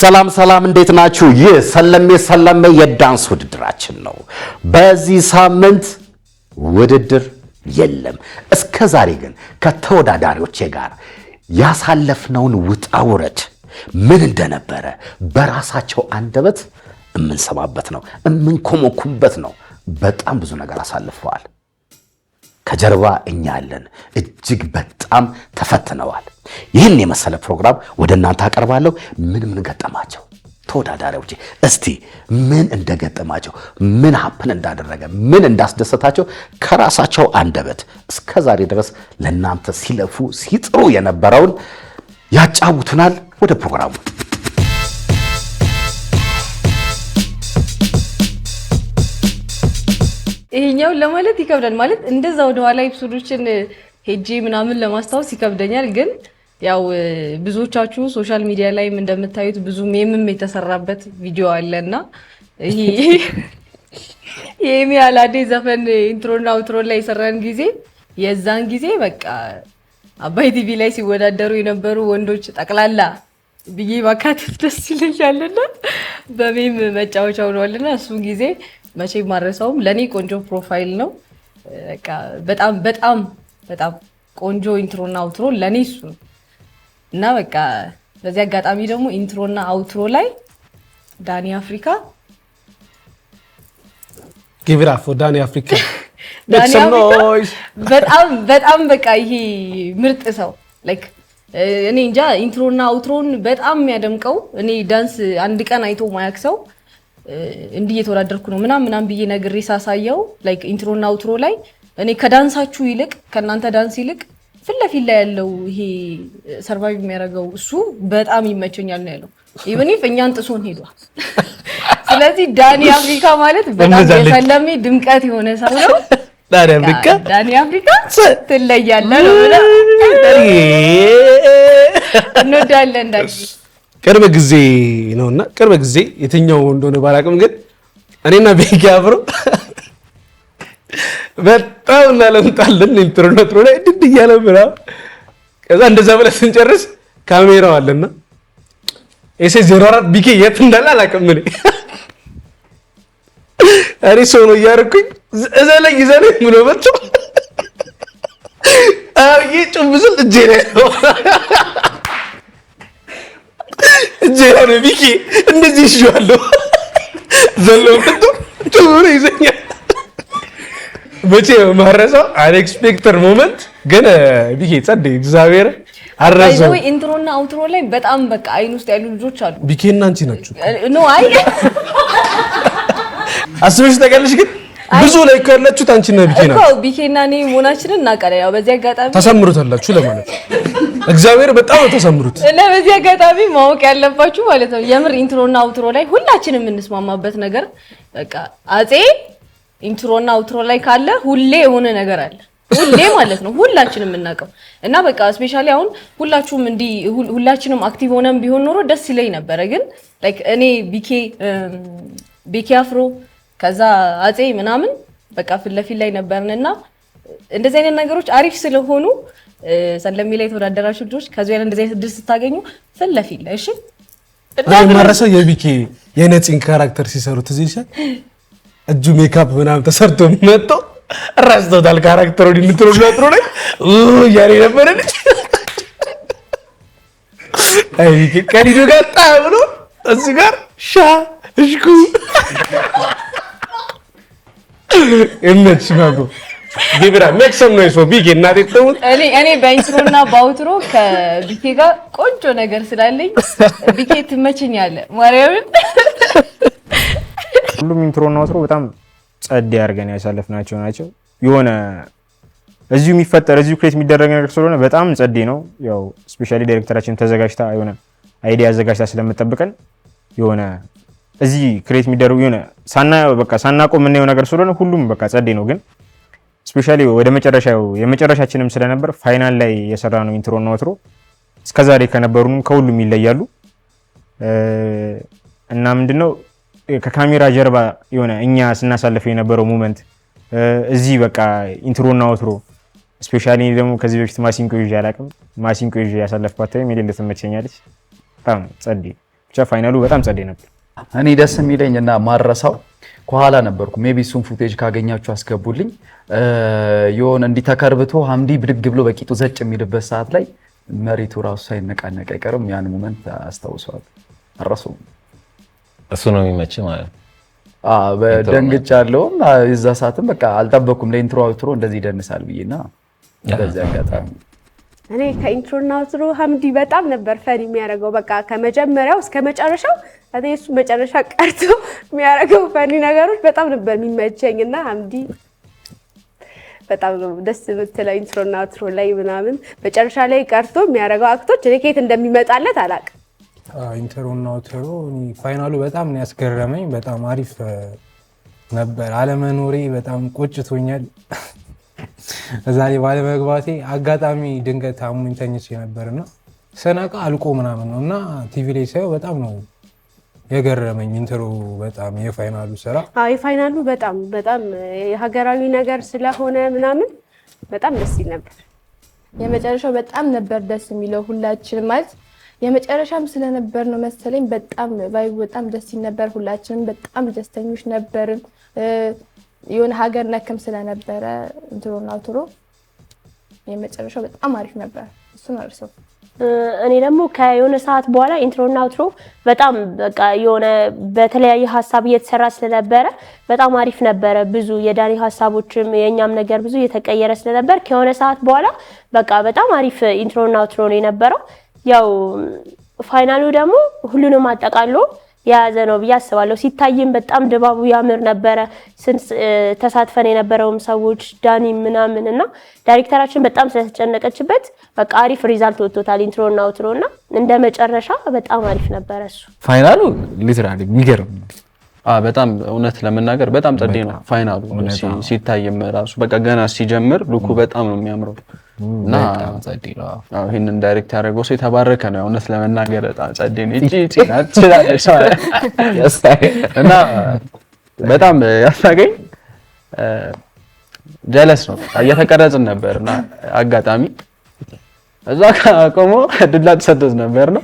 ሰላም እንዴት ናችሁ? ይህ ሰለሜ የዳንስ ውድድራችን ነው። በዚህ ሳምንት ውድድር የለም። እስከ ዛሬ ግን ከተወዳዳሪዎቼ ጋር ያሳለፍነውን ውጣ ውረድ ምን እንደነበረ በራሳቸው አንደበት እምንሰማበት ነው፣ እምንኮመኩምበት ነው። በጣም ብዙ ነገር አሳልፈዋል። ከጀርባ እኛ ያለን እጅግ በጣም ተፈትነዋል። ይህን የመሰለ ፕሮግራም ወደ እናንተ አቀርባለሁ። ምን ገጠማቸው ተወዳዳሪዎች? እስቲ ምን እንደገጠማቸው፣ ምን ሀፕን እንዳደረገ፣ ምን እንዳስደሰታቸው ከራሳቸው አንደበት እስከ ዛሬ ድረስ ለእናንተ ሲለፉ ሲጥሩ የነበረውን ያጫውቱናል። ወደ ፕሮግራሙ ይሄኛው ለማለት ይከብዳል። ማለት እንደዛ ወደ ኋላ ኤፒሶዶችን ሄጄ ምናምን ለማስታወስ ይከብደኛል። ግን ያው ብዙዎቻችሁ ሶሻል ሚዲያ ላይ እንደምታዩት ብዙ ሜምም የተሰራበት ቪዲዮ አለና ይሄ የሚ አላዴ ዘፈን ኢንትሮና አውትሮ ላይ የሰራን ጊዜ የዛን ጊዜ በቃ አባይ ቲቪ ላይ ሲወዳደሩ የነበሩ ወንዶች ጠቅላላ ብዬ ማካተት ደስ ይለኛልና በሜም መጫወቻ ሆኗልና እሱ ጊዜ መቼ ማረሳውም። ለኔ ቆንጆ ፕሮፋይል ነው። በቃ በጣም ቆንጆ ኢንትሮና አውትሮ ለኔ እሱ እና በቃ በዚህ አጋጣሚ ደግሞ ኢንትሮና አውትሮ ላይ ዳኒ አፍሪካ give it up for ዳኒ አፍሪካ በጣም በቃ ይሄ ምርጥ ሰው ላይክ እኔ እንጃ ኢንትሮና አውትሮን በጣም የሚያደምቀው እኔ ዳንስ አንድ ቀን አይቶ ማያክ ሰው እንዲህ እየተወዳደርኩ ነው ምናምን ብዬ ነግሬ ሳሳየው ላይክ ኢንትሮና አውትሮ ላይ እኔ ከዳንሳችሁ ይልቅ ከናንተ ዳንስ ይልቅ ፍለፊል ላይ ያለው ይሄ ሰርቫይቭ የሚያደርገው እሱ በጣም ይመቸኛል ነው ያለው። ኢቭን ኢፍ እኛን ጥሶን ሄዷል። ስለዚህ ዳኒ አፍሪካ ማለት በጣም የሰለሜ ድምቀት የሆነ ሰው ነው። ዳኒ አፍሪካ ትለያለህ ነው ብለ እንወዳለን ዳኒ። ቅርብ ጊዜ ነውና ቅርብ ጊዜ የትኛው እንደሆነ ባላቅም ግን እኔና ቤኪ አብሮ በጣም እናለምጣለን ኢንትሮኔትሮ ላይ ድድ እያለ ብራ ከዛ እንደዛ ብለን ስንጨርስ ካሜራው አለና ኤሴ 04 ቤኪ የት እንዳለ አላውቅም። እኔ ሰው ነው እያደረኩኝ እዘለኝ ብሎ መጥቶ አርጊ ጭብዝል እጄ ላይ ነው ጀራነ ቢኪ እንደዚህ ይሽዋለሁ ዘለው መጥቶ ጭብሩ ይዘኛል። በቼ ማረሳው አንኤክስፔክተድ ሞመንት ግን ቢኪ ጸደ እግዚአብሔር አረዘው። ኢንትሮና አውትሮ ላይ በጣም በቃ አይን ውስጥ ያሉ ልጆች አሉ። ቢኪና አንቺ ናችሁ ኖ አይ አስበሽ ተቀልሽ ግን ብዙ ላይ ካላችሁት አንቺና ቢኪ ናችሁ እኮ ቢኪና እኔ ሞናችንን እናቀለ ያው በዚህ አጋጣሚ ተሰምሩታላችሁ ለማለት እግዚአብሔር በጣም ተሰምሩት እና በዚህ አጋጣሚ ማወቅ ያለባችሁ ማለት ነው የምር ኢንትሮና አውትሮ ላይ ሁላችንም የምንስማማበት ነገር በቃ አጼ ኢንትሮና አውትሮ ላይ ካለ ሁሌ የሆነ ነገር አለ ሁሌ ማለት ነው ሁላችንም የምናውቀው እና በቃ ስፔሻሊ አሁን ሁላችሁም እንዲህ ሁላችንም አክቲቭ ሆነን ቢሆን ኖሮ ደስ ይለኝ ነበር። ግን ላይክ እኔ ቤኪ አፍሮ ከዛ አጼ ምናምን በቃ ፍለፊል ላይ ነበርንና እንደዚህ አይነት ነገሮች አሪፍ ስለሆኑ ሰለሜ ላይ ተወዳደራችሁ ልጆች ከዚህ አይነት እንደዚህ አይነት ድል ስታገኙ ፍለፊል ላይ እሺ ማረሰው የቢኪ የነፂን ካራክተር ሲሰሩት እዚህ ይሻል እጁ ሜካፕ ምናምን ተሰርቶ መጥቶ ራስቶታል ካራክተሩን ኢንትሮኔትሮ ላይ ያሬ ነበር ልጅ አይ ቢኪ ከዲዶ ጋር ታብሎ እዚህ ጋር እሽኩ እነሱ ማጎ ዲብራ ሜክሰም ነው እሱ ቢኪ እና ተጠው እኔ በኢንትሮና በአውትሮ ከቢኪ ጋር ቆንጆ ነገር ስላለኝ ቢኪ ትመችኛለህ ማርያምን። ሁሉም ኢንትሮና አውትሮ በጣም ጸድ ያርገን ያሳለፍናቸው ናቸው። የሆነ እዚሁ የሚፈጠር እዚሁ ክሬት የሚደረግ ነገር ስለሆነ በጣም ጸድ ነው። ያው ስፔሻሊ ዳይሬክተራችን ተዘጋጅታ የሆነ አይዲያ አዘጋጅታ ስለምትጠብቀን የሆነ እዚህ ክሬት የሚደረጉ የሆነ ሳናቆም የምናየው ነገር ስለሆነ ሁሉም በቃ ጸድ ነው። ግን ስፔሻሊ ወደ የመጨረሻችንም ስለነበር ፋይናል ላይ የሰራነው ኢንትሮና አውትሮ እስከዛሬ ከነበሩንም ከሁሉም ይለያሉ እና ምንድነው ከካሜራ ጀርባ የሆነ እኛ ስናሳልፈው የነበረው ሞመንት እዚህ በቃ ኢንትሮና አውትሮ ስፔሻሊ ደግሞ ከዚህ በፊት ማሲንቆ ይዤ አላውቅም። ማሲንቆ ይዤ ያሳለፍኳት ታይም የሌለ ትመቸኛለች በጣም ጸድ ብቻ ፋይናሉ በጣም ጸዴ ነበር። እኔ ደስ የሚለኝ እና ማረሳው ከኋላ ነበርኩ። ሜቢ እሱን ፉቴጅ ካገኛችሁ አስገቡልኝ። የሆነ እንዲተከርብቶ ሐምዲ ብድግ ብሎ በቂጡ ዘጭ የሚልበት ሰዓት ላይ መሬቱ ራሱ ሳይነቃነቅ አይቀርም። ያን ሞመንት አስታውሰዋለሁ፣ አረሳውም። እሱ ነው የሚመች ማለት ነው። ደንግጫለሁ። የዛ ሰዓትም በቃ አልጠበኩም ለኢንትሮ አውትሮ እንደዚህ ይደንሳል ብዬና በዚህ አጋጣሚ እኔ ከኢንትሮና አውትሮ ሐምዲ በጣም ነበር ፈኒ የሚያደርገው። በቃ ከመጀመሪያው እስከ መጨረሻው እሱ መጨረሻ ቀርቶ የሚያደርገው ፈኒ ነገሮች በጣም ነበር የሚመቸኝና ሐምዲ በጣም ነው ደስ የምትለው ኢንትሮና አውትሮ ላይ ምናምን መጨረሻ ላይ ቀርቶ የሚያደርገው አክቶች እኔ ከየት እንደሚመጣለት አላውቅም። ኢንትሮና አውትሮ ፋይናሉ በጣም ነው ያስገረመኝ። በጣም አሪፍ ነበር። አለመኖሬ በጣም ቆጭቶኛል። እዛ ላይ ባለመግባቴ አጋጣሚ ድንገት አሙኝ ተኝቼ ነበርና ሰነቃ አልቆ ምናምን ነውና ቲቪ ላይ ሳየው በጣም ነው የገረመኝ። ኢንትሮ በጣም የፋይናሉ ስራ የፋይናሉ በጣም የሀገራዊ ነገር ስለሆነ ምናምን በጣም ደስ ይል ነበር። የመጨረሻው በጣም ነበር ደስ የሚለው ሁላችንም ማለት የመጨረሻም ስለነበር ነው መሰለኝ በጣም ቫይቡ በጣም ደስ ይል ነበር። ሁላችንም በጣም ደስተኞች ነበርን። የሆነ ሀገር ነክም ስለነበረ ኢንትሮና አውትሮ የመጨረሻው በጣም አሪፍ ነበር። እሱን አርሰው እኔ ደግሞ ከየሆነ ሰዓት በኋላ ኢንትሮና አውትሮ በጣም በቃ የሆነ በተለያየ ሀሳብ እየተሰራ ስለነበረ በጣም አሪፍ ነበረ። ብዙ የዳኒ ሀሳቦችም የኛም ነገር ብዙ እየተቀየረ ስለነበር ከየሆነ ሰዓት በኋላ በቃ በጣም አሪፍ ኢንትሮና አውትሮ ነው የነበረው። ያው ፋይናሉ ደግሞ ሁሉንም አጠቃሎ የያዘ ነው ብዬ አስባለሁ። ሲታይም በጣም ድባቡ ያምር ነበረ። ተሳትፈን የነበረውም ሰዎች ዳኒ ምናምን እና ዳይሬክተራችን በጣም ስለተጨነቀችበት በቃ አሪፍ ሪዛልት ወጥቶታል ኢንትሮና አውትሮና እንደ መጨረሻ በጣም አሪፍ ነበረ። እሱ ፋይናሉ ሊትራሊ የሚገርም በጣም እውነት ለመናገር በጣም ጸዴ ነው ፋይናሉ። ሲታይም ራሱ በቃ ገና ሲጀምር ሉኩ በጣም ነው የሚያምረው እና ጸዴ ነው። ይሄንን ዳይሬክት ያደረገው ሰው የተባረከ ነው። እውነት ለመናገር በጣም ጸዴ ነው። እና በጣም ያሳገኝ ጀለስ ነው። እየተቀረጽን ነበርና አጋጣሚ እዛ ቆሞ ድላ ተሰጥቶት ነበር ነው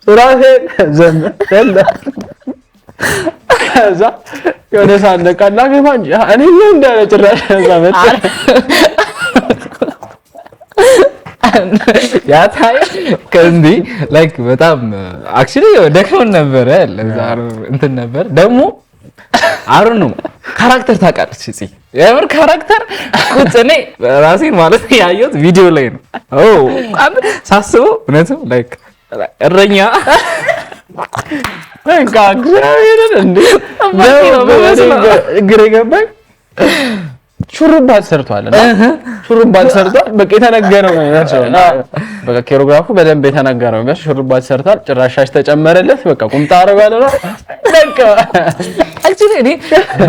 ሱራፌል ዘመን እዛ የሆነ ሳንደቃላ ገባኝ እኔ ነው እንዳለ ጭራሽ እዛ መጣ ያታይ ከንዲ ላይክ በጣም አክቹሊ ደክሞን ነበር ለዛ እንትን ነበር ደግሞ አሩ ነው ካራክተር ታውቃለች እዚህ የምር ካራክተር ቁጥኔ ራሴን ማለት ያየሁት ቪዲዮ ላይ ነው። ሳስበው እውነትም ላይክ እረኛ እግዚአብሔርን እንዴ እግሬ ገባኝ። ሹሩባ ተሰርቷል እና ሹሩባ ተሰርቷል። በቃ የተነገረው ነው ያሰውና በቃ ኮሪዮግራፉ በደንብ የተነገረው ነው። ሹሩባ ተሰርቷል። ጭራሻሽ ተጨመረለት። በቃ ቁምጣ አረጋለ ነው በቃ አክቹሊ እኔ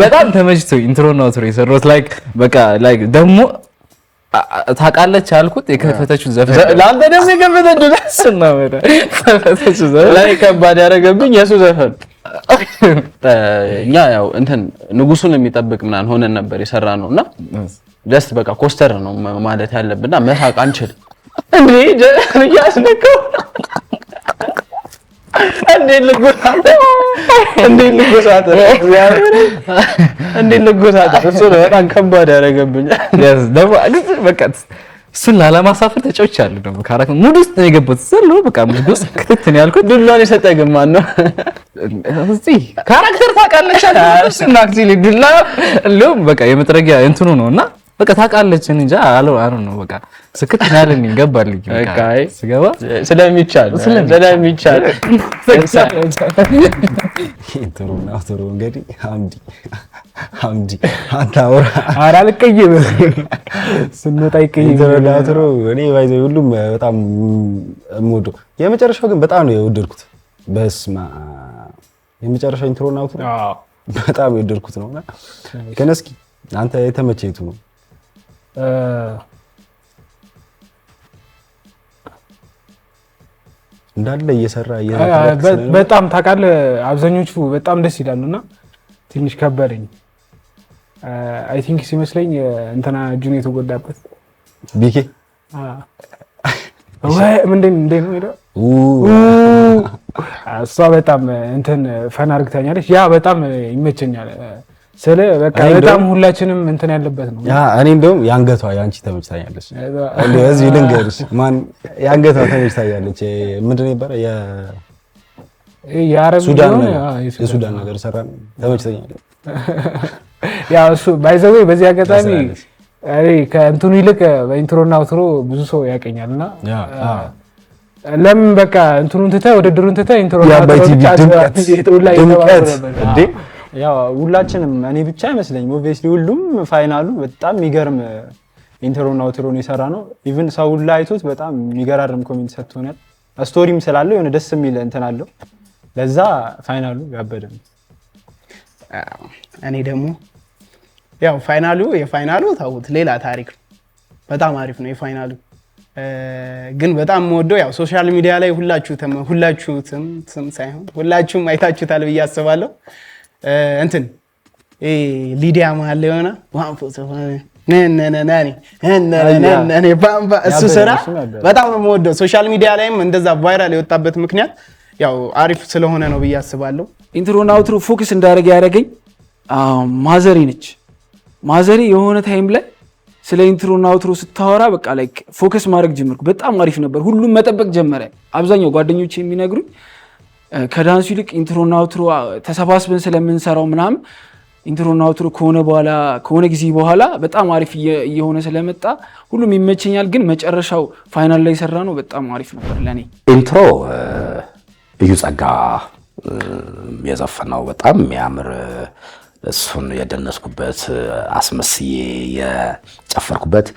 በጣም ተመችቶኝ ኢንትሮና አውትሮ የሰራሁት ላይክ በቃ ላይክ ደግሞ ታውቃለች አልኩት የከፈተችው ዘፈን ለአንተ ደግሞ የከፈተችው ዘፈን ነው ከፈተችው ዘፈን ላይ ከባድ ያደረገብኝ የሱ ዘፈን። እኛ ያው እንትን ንጉሱን የሚጠብቅ ምናምን ሆነን ነበር የሰራ ነውና ጀስት በቃ ኮስተር ነው ማለት ያለብንና መሳቅ አንችልም እንዴ ያስነካው እንዴ ልጎሳት እሱ ነው በጣም ከባድ ያደረገብኝ። ደግሞ በቃ እሱን ላለማሳፈር ተጫውቻለሁ። ደግሞ ካራክተር ሙድ ውስጥ ነው የገባሁት። ዘሎ በቃ ሙድ ውስጥ ክትትን ያልኩት ዱላን የሰጠ ግን ማን ነው? እዚህ ካራክተር ታውቃለች አይደል? እና አክቹሊ ዱላ ሎም በቃ የመጥረጊያ እንትኑ ነውና በቃ ታውቃለች እንጃ አለው ነው በቃ ስክት ያለኝ ገባልኝ። በቃ ስገባ ስለሚቻል ኢንትሮና አውትሮ እንግዲህ ሐምዲ አታውራ አልቀይም ስንወጣ ይቀይም ኢንትሮና አውትሮ እኔ ባይዘው ሁሉም በጣም የምወደው የመጨረሻው ግን በጣም ነው የወደድኩት። በስማ የመጨረሻው ኢንትሮና አውትሮ በጣም የወደድኩት ነውና ግን እስኪ አንተ የተመቸህ የቱ ነው? እንዳለ እየሰራ በጣም ታውቃለህ አብዛኞቹ በጣም ደስ ይላሉና ትንሽ ከበደኝ። አይ ቲንክ ሲመስለኝ እንትና እጁን የተጎዳበት ቢኬ ወይ ምንድን ነው ሄዶ እሷ በጣም እንትን ፈን አርግታኛለች። ያ በጣም ይመቸኛል ስለ በቃ በጣም ሁላችንም እንትን ያለበት ነው። ያ እኔ እንደውም ያንገቷ ያንቺ ተመችታኛለች። እዚህ ልንገርሽ ማን ያንገቷ ተመችታኛለች። ምንድን ነበር የሱዳን ነገር ሰራ ተመችታኛለች። ያው እሱ ባይዘው በዚህ አጋጣሚ አይ ከእንትኑ ይልቅ በኢንትሮና አውትሮ ብዙ ሰው ያቀኛልና ለምን በቃ እንትኑን ትተህ ውድድሩን ትተህ ኢንትሮና አውትሮ እንዴ ያው ሁላችንም እኔ ብቻ አይመስለኝም ኦብቪየስሊ ሁሉም ፋይናሉ በጣም የሚገርም ኢንትሮና አውትሮን የሰራ ነው። ኢቭን ሰው ሁሉ አይቶት በጣም የሚገራርም ኮሜንት ሰጥቶናል። ስቶሪም ስላለው የሆነ ደስ የሚል እንትን አለው። ለዛ ፋይናሉ ያበደ ነው። እኔ ደግሞ ያው የፋይናሉ ታውት ሌላ ታሪክ ነው። በጣም አሪፍ ነው የፋይናሉ። ግን በጣም የምወደው ያው ሶሻል ሚዲያ ላይ ሁላችሁም አይታችሁታል ብዬ አስባለሁ። እንትን ሊዲያ መሀል ላይ ሆና እሱ ስራ በጣም ነው የምወደው። ሶሻል ሚዲያ ላይም እንደዛ ቫይራል የወጣበት ምክንያት ያው አሪፍ ስለሆነ ነው ብዬ አስባለሁ። ኢንትሮና አውትሮ ፎከስ እንዳደረገ ያደረገኝ ማዘሪ ነች። ማዘሪ የሆነ ታይም ላይ ስለ ኢንትሮና አውትሮ ስታወራ በቃ ላይክ ፎከስ ማድረግ ጀመርኩ። በጣም አሪፍ ነበር። ሁሉም መጠበቅ ጀመረ። አብዛኛው ጓደኞቼ የሚነግሩኝ ከዳንሱ ይልቅ ኢንትሮና አውትሮ ተሰባስበን ስለምንሰራው ምናምን ኢንትሮና አውትሮ ከሆነ ጊዜ በኋላ በጣም አሪፍ እየሆነ ስለመጣ ሁሉም ይመቸኛል። ግን መጨረሻው ፋይናል ላይ ሰራ ነው በጣም አሪፍ ነበር ለኔ። ኢንትሮ እዩ ጸጋ የዘፈነው በጣም የሚያምር እሱን የደነስኩበት አስመስዬ የጨፈርኩበት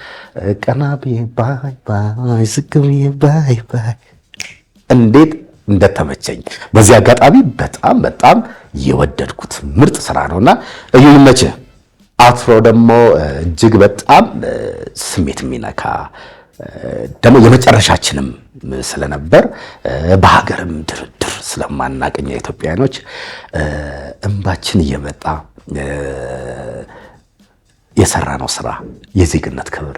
ቀናቢ ባይ ባይ ዝግቢ ባይ ባይ እንዴት እንደተመቸኝ በዚህ አጋጣሚ በጣም የወደድኩት ምርጥ ስራ ነውና እዩ ይመችህ። አውትሮ ደግሞ እጅግ በጣም ስሜት የሚነካ ደግሞ የመጨረሻችንም ስለነበር በሀገርም ድርድር ስለማናቀኛ ኢትዮጵያኖች እንባችን እየመጣ የሰራነው ስራ የዜግነት ክብር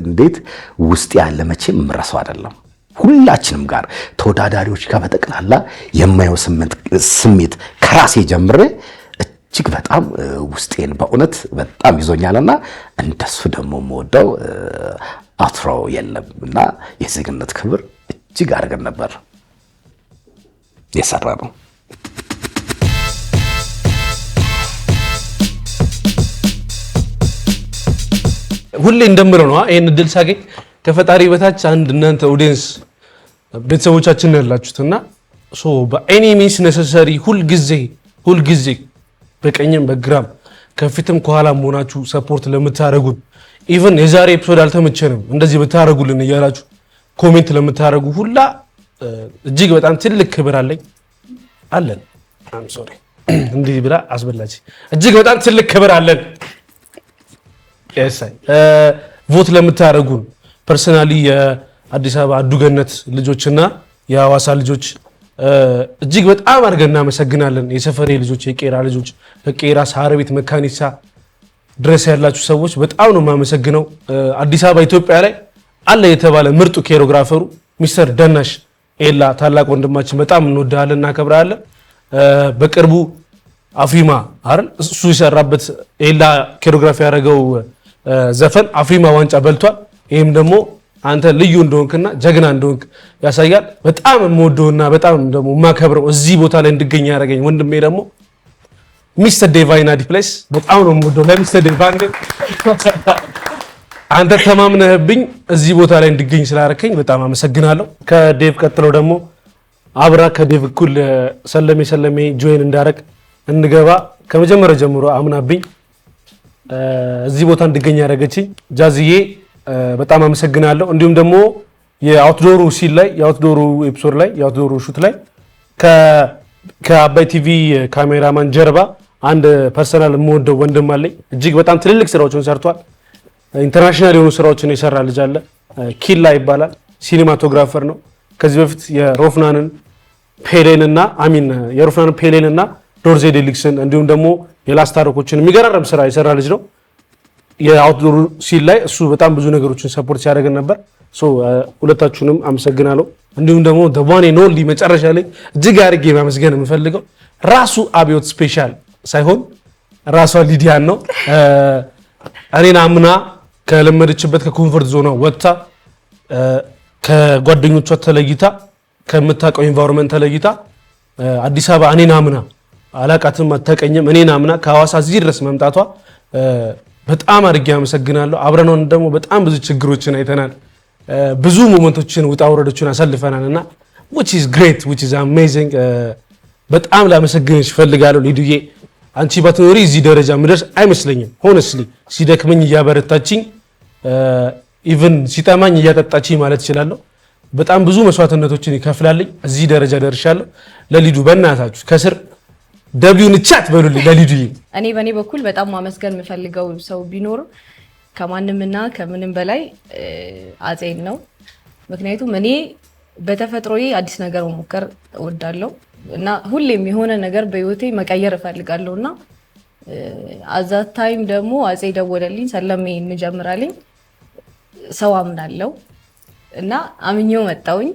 እንዴት ውስጥ ያለ መቼም የምረሳው አይደለም። ሁላችንም ጋር ተወዳዳሪዎች ጋር በጠቅላላ የማየው ስሜት ከራሴ ጀምሬ እጅግ በጣም ውስጤን በእውነት በጣም ይዞኛልና እንደሱ ደግሞ የምወደው አውትሮ የለምና የዜግነት ክብር እጅግ አድርገን ነበር የሰራ ነው። ሁሌ እንደምለው ነው ይሄን እድል ሳገኝ ከፈጣሪ በታች አንድ እናንተ ኦዲየንስ ቤተሰቦቻችን ያላችሁትና በኤኒ ሚንስ ነሰሰሪ ሁልጊዜ በቀኝም በግራም ከፊትም ከኋላም ሆናችሁ ሰፖርት ለምታደርጉን ኢቭን የዛሬ ኤፒሶድ አልተመቸንም እንደዚህ ብታረጉልን እያላችሁ ኮሜንት ለምታደርጉ ሁላ እጅግ በጣም ትልቅ ክብር አለን። አም ሶሪ እንዲህ ብላ አስበላች። እጅግ በጣም ትልቅ ክብር አለን። ቮት ለምታደርጉን ፐርሰናሊ የአዲስ አበባ አዱገነት ልጆችና የሐዋሳ ልጆች እጅግ በጣም አድርገን እናመሰግናለን። የሰፈሬ ልጆች፣ የቄራ ልጆች ከቄራ ሳር ቤት መካኒሳ ድረስ ያላችሁ ሰዎች በጣም ነው የማመሰግነው። አዲስ አበባ ኢትዮጵያ ላይ አለ የተባለ ምርጡ ኮሪዮግራፈሩ ሚስተር ደናሽ ኤላ ታላቅ ወንድማችን በጣም እንወዳለን እናከብራለን። በቅርቡ አፍሪማ አይደል እሱ የሰራበት ኤላ ኮሪዮግራፊ ያደረገው ዘፈን አፍሪማ ዋንጫ በልቷል። ይሄም ደግሞ አንተ ልዩ እንደሆንክና ጀግና እንደሆንክ ያሳያል። በጣም የምወደውና በጣም ደግሞ የማከብረው እዚህ ቦታ ላይ እንድገኝ ያደረገኝ ወንድሜ ደግሞ ሚስተር ዴቫይና ዲፕሌስ በጣም ነው የምወደው። ለሚስተር ዴቫይና አንተ ተማምነህብኝ እዚህ ቦታ ላይ እንድገኝ ስላደረከኝ በጣም አመሰግናለሁ። ከዴቭ ቀጥለው ደግሞ አብራ ከዴቭ እኩል ሰለሜ ጆይን እንዳረግ እንገባ ከመጀመሪያ ጀምሮ አምናብኝ እዚህ ቦታ እንድገኝ ያደረገችኝ ጃዝዬ በጣም አመሰግናለሁ። እንዲሁም ደግሞ የአውትዶሩ ሲል ላይ የአውትዶሩ ኤፒሶድ ላይ የአውትዶሩ ሹት ላይ ከአባይ ቲቪ ካሜራማን ጀርባ አንድ ፐርሰናል የምወደው ወንድም አለኝ። እጅግ በጣም ትልልቅ ስራዎችን ሰርቷል። ኢንተርናሽናል የሆኑ ስራዎችን የሰራ ልጅ አለ። ኪላ ይባላል። ሲኒማቶግራፈር ነው። ከዚህ በፊት የሮፍናንን ፔሌንና ዶርዜ ዴሊክስን እንዲሁም ደግሞ የላስታሮኮችን የሚገራረም ስራ የሰራ ልጅ ነው። የአውትዶር ሲል ላይ እሱ በጣም ብዙ ነገሮችን ሰፖርት ሲያደርገን ነበር። ሁለታችሁንም አመሰግናለሁ። እንዲሁም ደግሞ ደዋኔ ኖሊ መጨረሻ ላይ እጅግ አድርጌ ማመስገን የምፈልገው ራሱ አብዮት ስፔሻል ሳይሆን ራሷ ሊዲያን ነው። እኔን አምና ከለመደችበት ከኮንፈርት ዞኗ ወጥታ ከጓደኞቿ ተለይታ ከምታውቀው ኢንቫይሮንመንት ተለይታ አዲስ አበባ እኔን አምና አላቃትም አታውቀኝም እኔን አምና ከሐዋሳ እዚህ ድረስ መምጣቷ በጣም አድርጌ አመሰግናለሁ። አብረን ደግሞ በጣም ብዙ ችግሮችን አይተናል። ብዙ ሞመንቶችን ውጣ ውረዶችን አሳልፈናል እና which is great which is amazing በጣም ላመሰግንሽ እፈልጋለሁ ሊዱዬ። አንቺ ባትኖሪ እዚህ ደረጃ ምደርስ አይመስለኝም። ሆነስሊ ሲደክመኝ እያበረታችኝ ኢቭን ሲጠማኝ እያጠጣችኝ ማለት እችላለሁ። በጣም ብዙ መስዋዕትነቶችን ይከፍላልኝ እዚህ ደረጃ ደርሻለሁ። ለሊዱ በእናታችሁ ከስር ደብሊውን ቻት በሉልኝ ለሊዱዬ። እኔ በእኔ በኩል በጣም ማመስገን የምፈልገው ሰው ቢኖር ከማንምና ከምንም በላይ አፄን ነው። ምክንያቱም እኔ በተፈጥሮዬ አዲስ ነገር መሞከር እወዳለሁ እና ሁሌም የሆነ ነገር በህይወቴ መቀየር እፈልጋለሁ እና አዛት ታይም ደግሞ አፄ ደወለልኝ፣ ሰለሜ እንጀምራልኝ። ሰው አምናለሁ እና አምኜው መጣውኝ።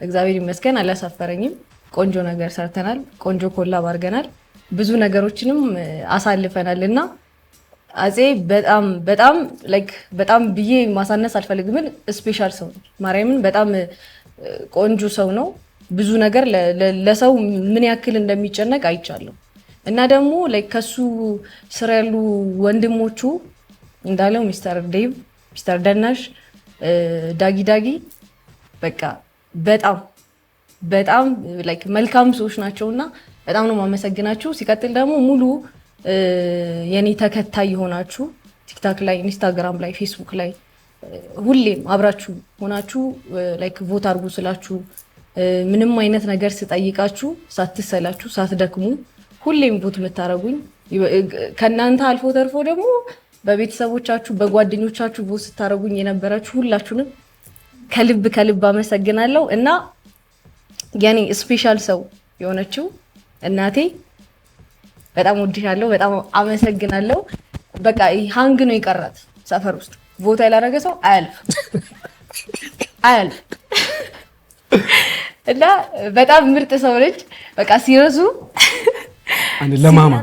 እግዚአብሔር ይመስገን አላሳፈረኝም። ቆንጆ ነገር ሰርተናል፣ ቆንጆ ኮላብ አድርገናል፣ ብዙ ነገሮችንም አሳልፈናል እና አፄ በጣም በጣም ላይክ በጣም ብዬ ማሳነስ አልፈልግም፣ ግን ስፔሻል ሰው ነው። ማርያምን በጣም ቆንጆ ሰው ነው። ብዙ ነገር ለሰው ምን ያክል እንደሚጨነቅ አይቻለሁ እና ደግሞ ላይክ ከሱ ስራ ያሉ ወንድሞቹ እንዳለው ሚስተር ዴቭ፣ ሚስተር ደናሽ፣ ዳጊ በቃ በጣም በጣም ላይክ መልካም ሰዎች ናቸውና በጣም ነው ማመሰግናችሁ። ሲቀጥል ደግሞ ሙሉ የኔ ተከታይ ሆናችሁ ቲክታክ ላይ፣ ኢንስታግራም ላይ፣ ፌስቡክ ላይ ሁሌም አብራችሁ ሆናችሁ ላይክ ቮት አድርጉ ስላችሁ ምንም አይነት ነገር ስጠይቃችሁ ሳትሰላችሁ ሳትደክሙ ሁሌም ቮት የምታረጉኝ ከእናንተ አልፎ ተርፎ ደግሞ በቤተሰቦቻችሁ በጓደኞቻችሁ ቮት ስታረጉኝ የነበራችሁ ሁላችሁንም ከልብ ከልብ አመሰግናለሁ እና የኔ ስፔሻል ሰው የሆነችው እናቴ በጣም ወድሻለሁ፣ በጣም አመሰግናለሁ። በቃ ሃንግ ነው የቀራት ሰፈር ውስጥ ቮት ያላረገ ሰው አያልፍ እና በጣም ምርጥ ሰው ነች። በቃ ሲረሱ አንዴ ለማማ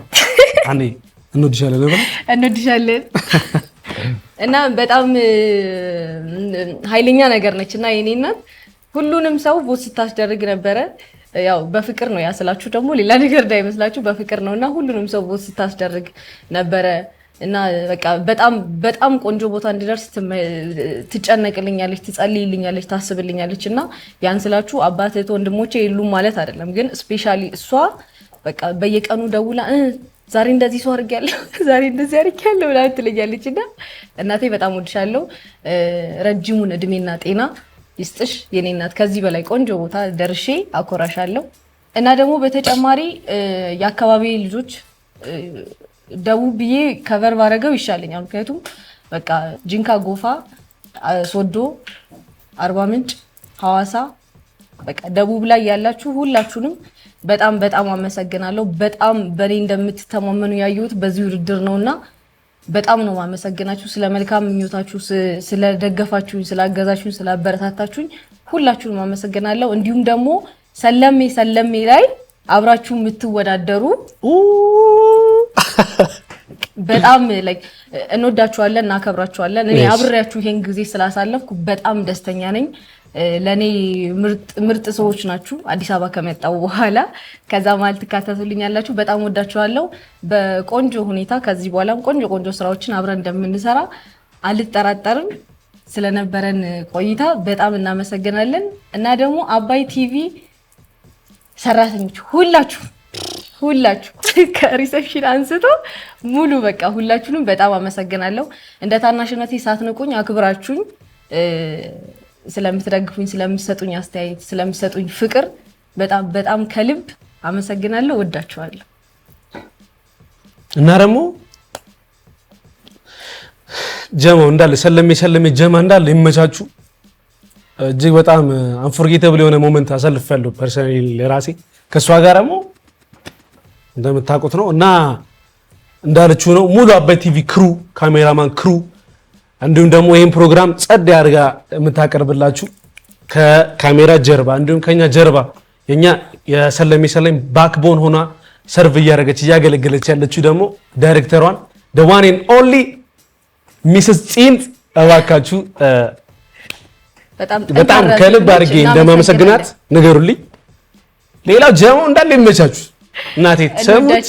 አንዴ እንወድሻለን እና በጣም ኃይለኛ ነገር ነች እና የኔ እናት ሁሉንም ሰው ቮት ስታስደርግ ነበረ። ያው በፍቅር ነው ያስላችሁ ደግሞ ሌላ ነገር እንዳይመስላችሁ በፍቅር ነውና ሁሉንም ሰው ቮት ስታስደርግ ነበረ እና በቃ በጣም በጣም ቆንጆ ቦታ እንድደርስ ትጨነቅልኛለች፣ ትጸልይልኛለች፣ ታስብልኛለች እና ያን ስላችሁ አባት እህት ወንድሞቼ የሉም ማለት አይደለም፣ ግን ስፔሻሊ እሷ በቃ በየቀኑ ደውላ ዛሬ እንደዚህ ሰው አድርጊያለሁ ዛሬ እንደዚህ አድርጊያለሁ ብላ ትለኛለች እና እናቴ በጣም ወድሻለሁ። ረጅሙን እድሜና ጤና ይስጥሽ የኔ እናት። ከዚህ በላይ ቆንጆ ቦታ ደርሼ አኮራሻለሁ እና ደግሞ በተጨማሪ የአካባቢ ልጆች ደቡብ ብዬ ከቨር ባረገው ይሻለኛል። ምክንያቱም በቃ ጂንካ፣ ጎፋ፣ ሶዶ፣ አርባ ምንጭ፣ ሐዋሳ በቃ ደቡብ ላይ ያላችሁ ሁላችሁንም በጣም በጣም አመሰግናለሁ። በጣም በኔ እንደምትተማመኑ ያየሁት በዚህ ውድድር ነውና በጣም ነው ማመሰግናችሁ። ስለ መልካም ምኞታችሁ፣ ስለደገፋችሁኝ፣ ስላገዛችሁኝ፣ ስላበረታታችሁኝ ሁላችሁንም አመሰግናለሁ። እንዲሁም ደግሞ ሰለሜ ላይ አብራችሁ የምትወዳደሩ በጣም ላይክ እንወዳችኋለን፣ እናከብራችኋለን። እኔ አብሬያችሁ ይሄን ጊዜ ስላሳለፍኩ በጣም ደስተኛ ነኝ። ለኔ ምርጥ ሰዎች ናችሁ። አዲስ አበባ ከመጣው በኋላ ከዛ ማለት ትካተቱልኛላችሁ። በጣም ወዳችኋለሁ። በቆንጆ ሁኔታ ከዚህ በኋላም ቆንጆ ስራዎችን አብረን እንደምንሰራ አልጠራጠርም። ስለነበረን ቆይታ በጣም እናመሰግናለን እና ደግሞ አባይ ቲቪ ሰራተኞች ሁላችሁ ከሪሴፕሽን አንስቶ ሙሉ በቃ ሁላችሁንም በጣም አመሰግናለሁ። እንደ ታናሽነቴ ሳትንቁኝ አክብራችሁኝ ስለምትደግፉኝ፣ ስለምትሰጡኝ አስተያየት፣ ስለምትሰጡኝ ፍቅር በጣም በጣም ከልብ አመሰግናለሁ። ወዳችኋለሁ እና ደግሞ ጀማው እንዳለ ሰለሜ ጀማ እንዳለ ይመቻችሁ። እጅግ በጣም አንፎርጌተብል የሆነ ሞመንት አሳልፌያለሁ ፐርሰናሊ ለራሴ ከሷ ጋር ደግሞ እንደምታውቁት ነው እና እንዳለችው ነው ሙሉ አባይ ቲቪ ክሩ፣ ካሜራማን ክሩ እንዲሁም ደግሞ ይህን ፕሮግራም ጸድ አድርጋ የምታቀርብላችሁ ከካሜራ ጀርባ እንዲሁም ከኛ ጀርባ የኛ የሰለሜ ባክቦን ሆና ሰርቭ እያደረገች እያገለገለች ያለችው ደግሞ ዳይሬክተሯን the one and only ሚስስ ፂንት እባካችሁ በጣም ከልብ አድርጌ እንደማመሰግናት ንገሩልኝ። ሌላው ጀማው እንዳለ ይመቻችሁ። እናቴ ተሰሙት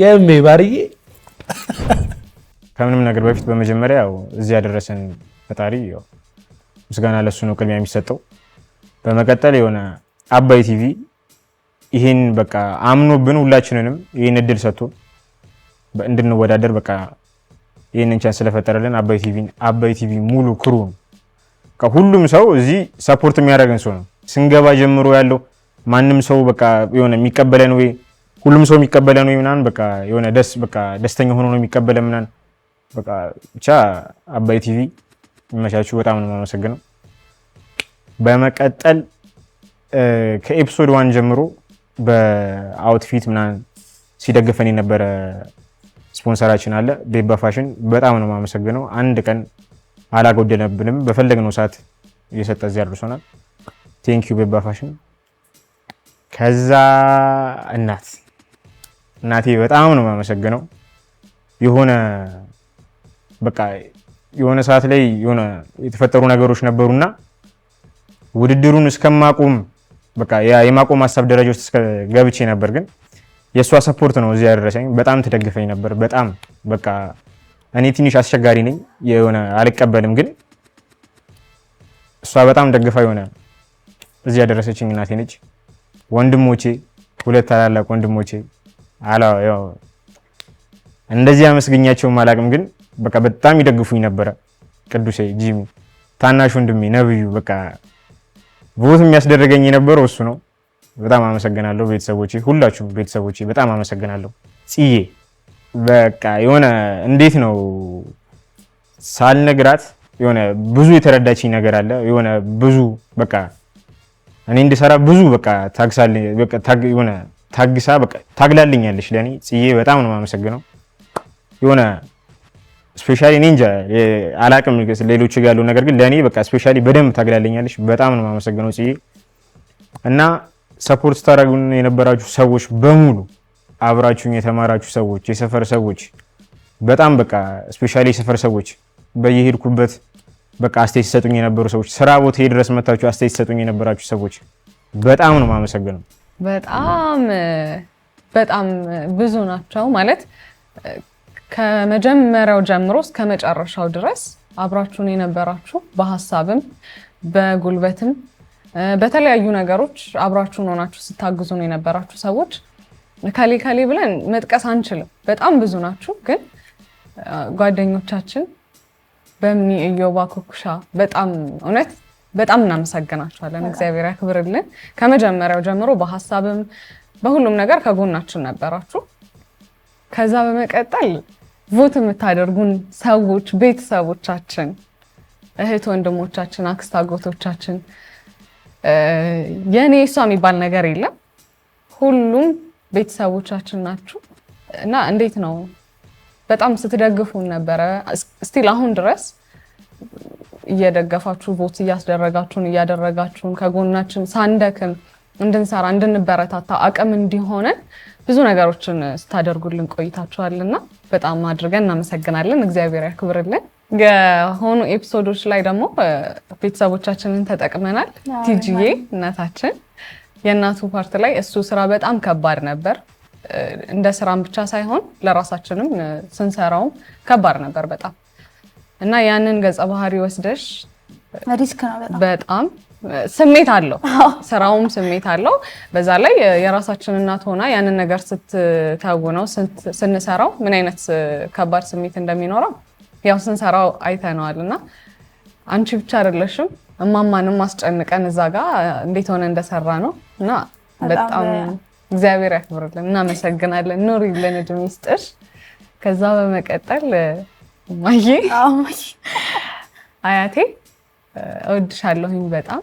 የሜ ባርዬ ከምንም ነገር በፊት በመጀመሪያ ያው እዚህ ያደረሰን ፈጣሪ ያው ምስጋና ለሱ ነው ቅድሚያ የሚሰጠው። በመቀጠል የሆነ አባይ ቲቪ ይሄን በቃ አምኖብን ሁላችንንም ይሄን እድል ሰጥቶ እንድንወዳደር በቃ ይሄንን ቻንስ ስለፈጠረልን አባይ ቲቪ ሙሉ ክሩ ሁሉም ሰው እዚህ ሰፖርት የሚያደርገን ሰው ነው። ስንገባ ጀምሮ ያለው ማንም ሰው በቃ የሆነ የሚቀበለን ወይ ሁሉም ሰው የሚቀበለን ወይ ምናምን በቃ የሆነ ደስተኛ ሆኖ ነው የሚቀበለን ምናምን በቃ ብቻ አባይ ቲቪ ይመቻችሁ። በጣም ነው የማመሰግነው። በመቀጠል ከኤፒሶድ 1 ጀምሮ በአውትፊት ምናምን ሲደግፈን የነበረ ስፖንሰራችን አለ ቤባ ፋሽን። በጣም ነው የማመሰግነው። አንድ ቀን አላጎደለብንም። በፈለግነው ሰዓት እየሰጠ እዚህ አድርሶናል። ቴንክ ዩ ቤባ ፋሽን። ከዛ እናቴ በጣም ነው የማመሰግነው። የሆነ ሰዓት ላይ የሆነ የተፈጠሩ ነገሮች ነበሩና ውድድሩን እስከማቆም በቃ የማቆም ሀሳብ ደረጃ ውስጥ ገብቼ ነበር። ግን የእሷ ሰፖርት ነው እዚህ ያደረሰኝ። በጣም ትደግፈኝ ነበር። በጣም በቃ እኔ ትንሽ አስቸጋሪ ነኝ፣ የሆነ አልቀበልም። ግን እሷ በጣም ደግፋ የሆነ እዚህ ያደረሰችኝ እናቴ ነች። ወንድሞቼ 2 ታላላቅ ወንድሞቼ ያው እንደዚህ አመስግኛቸውም አላውቅም፣ ግን በቃ በጣም ይደግፉኝ ነበረ። ቅዱሴ፣ ጂሚ፣ ታናሽ ወንድሜ ነብዩ በቃ ቮት የሚያስደርገኝ የነበረው እሱ ነው። በጣም አመሰግናለሁ ቤተሰቦቼ፣ ሁላችሁም ቤተሰቦቼ በጣም አመሰግናለሁ። ጽዬ በቃ የሆነ እንዴት ነው ሳልነግራት የሆነ ብዙ የተረዳችኝ ነገር አለ። የሆነ ብዙ በቃ እኔ እንድሰራ ብዙ በቃ ታግሳለኝ፣ በቃ የሆነ ታግሳ በቃ ታግላልኛለች ለኔ። ጽዬ በጣም ነው የማመሰግነው። የሆነ ስፔሻሊ እኔ እንጃ አላቅም ሌሎች ጋር ያለው ነገር ግን ለኔ በቃ ስፔሻሊ በደንብ ታግላልኛለች። በጣም ነው የማመሰግነው ጽዬ። እና ሰፖርት ታደርጉን የነበራችሁ ሰዎች በሙሉ አብራችሁኝ የተማራችሁ ሰዎች፣ የሰፈር ሰዎች በጣም በቃ ስፔሻሊ የሰፈር ሰዎች በየሄድኩበት በቃ አስተያየት ሰጡኝ የነበሩ ሰዎች፣ ስራ ቦታ ድረስ መታችሁ አስተያየት ሰጡኝ የነበራችሁ ሰዎች በጣም ነው የማመሰግነው። በጣም ብዙ ናቸው ማለት ከመጀመሪያው ጀምሮ እስከ መጨረሻው ድረስ አብራችሁን የነበራችሁ በሐሳብም በጉልበትም በተለያዩ ነገሮች አብራችሁን ሆናችሁ ስታግዙን የነበራችሁ ሰዎች ካሊ ብለን መጥቀስ አንችልም። በጣም ብዙ ናችሁ። ግን ጓደኞቻችን በሚዮባ ኩኩሻ በጣም እውነት በጣም እናመሰግናችኋለን። እግዚአብሔር ያክብርልን። ከመጀመሪያው ጀምሮ በሐሳብም በሁሉም ነገር ከጎናችን ነበራችሁ። ከዛ በመቀጠል ቮት የምታደርጉን ሰዎች፣ ቤተሰቦቻችን፣ እህት ወንድሞቻችን፣ አክስት አጎቶቻችን የኔ እሷ የሚባል ነገር የለም። ሁሉም ቤተሰቦቻችን ናችሁ እና እንዴት ነው በጣም ስትደግፉን ነበረ። ስቲል አሁን ድረስ እየደገፋችሁ ቮት እያደረጋችሁን ከጎናችን ሳንደክም እንድንሰራ እንድንበረታታ አቅም እንዲሆነን ብዙ ነገሮችን ስታደርጉልን ቆይታችኋልና በጣም አድርገን እናመሰግናለን። እግዚአብሔር ያክብርልን። የሆኑ ኤፒሶዶች ላይ ደግሞ ቤተሰቦቻችንን ተጠቅመናል። ቲጂዬ እናታችን የእናቱ ፓርት ላይ እሱ ስራ በጣም ከባድ ነበር። እንደ ስራም ብቻ ሳይሆን ለራሳችንም ስንሰራውም ከባድ ነበር በጣም እና ያንን ገጸ ባህሪ ወስደሽ ሪስክ ነው በጣም ስሜት አለው፣ ስራውም ስሜት አለው። በዛ ላይ የራሳችን እናት ሆና ያንን ነገር ስትተውነው ስንሰራው ምን አይነት ከባድ ስሜት እንደሚኖረው ያው ስንሰራው አይተነዋል እና አንቺ ብቻ አይደለሽም እማማንም ማስጨንቀን እዛ ጋር እንዴት ሆነ እንደሰራ ነው እና በጣም እግዚአብሔር ያክብርልን። እናመሰግናለን። ኑሪልን፣ እድሜ ይስጥሽ። ከዛ በመቀጠል ማዬ አያቴ እወድሻለሁኝ በጣም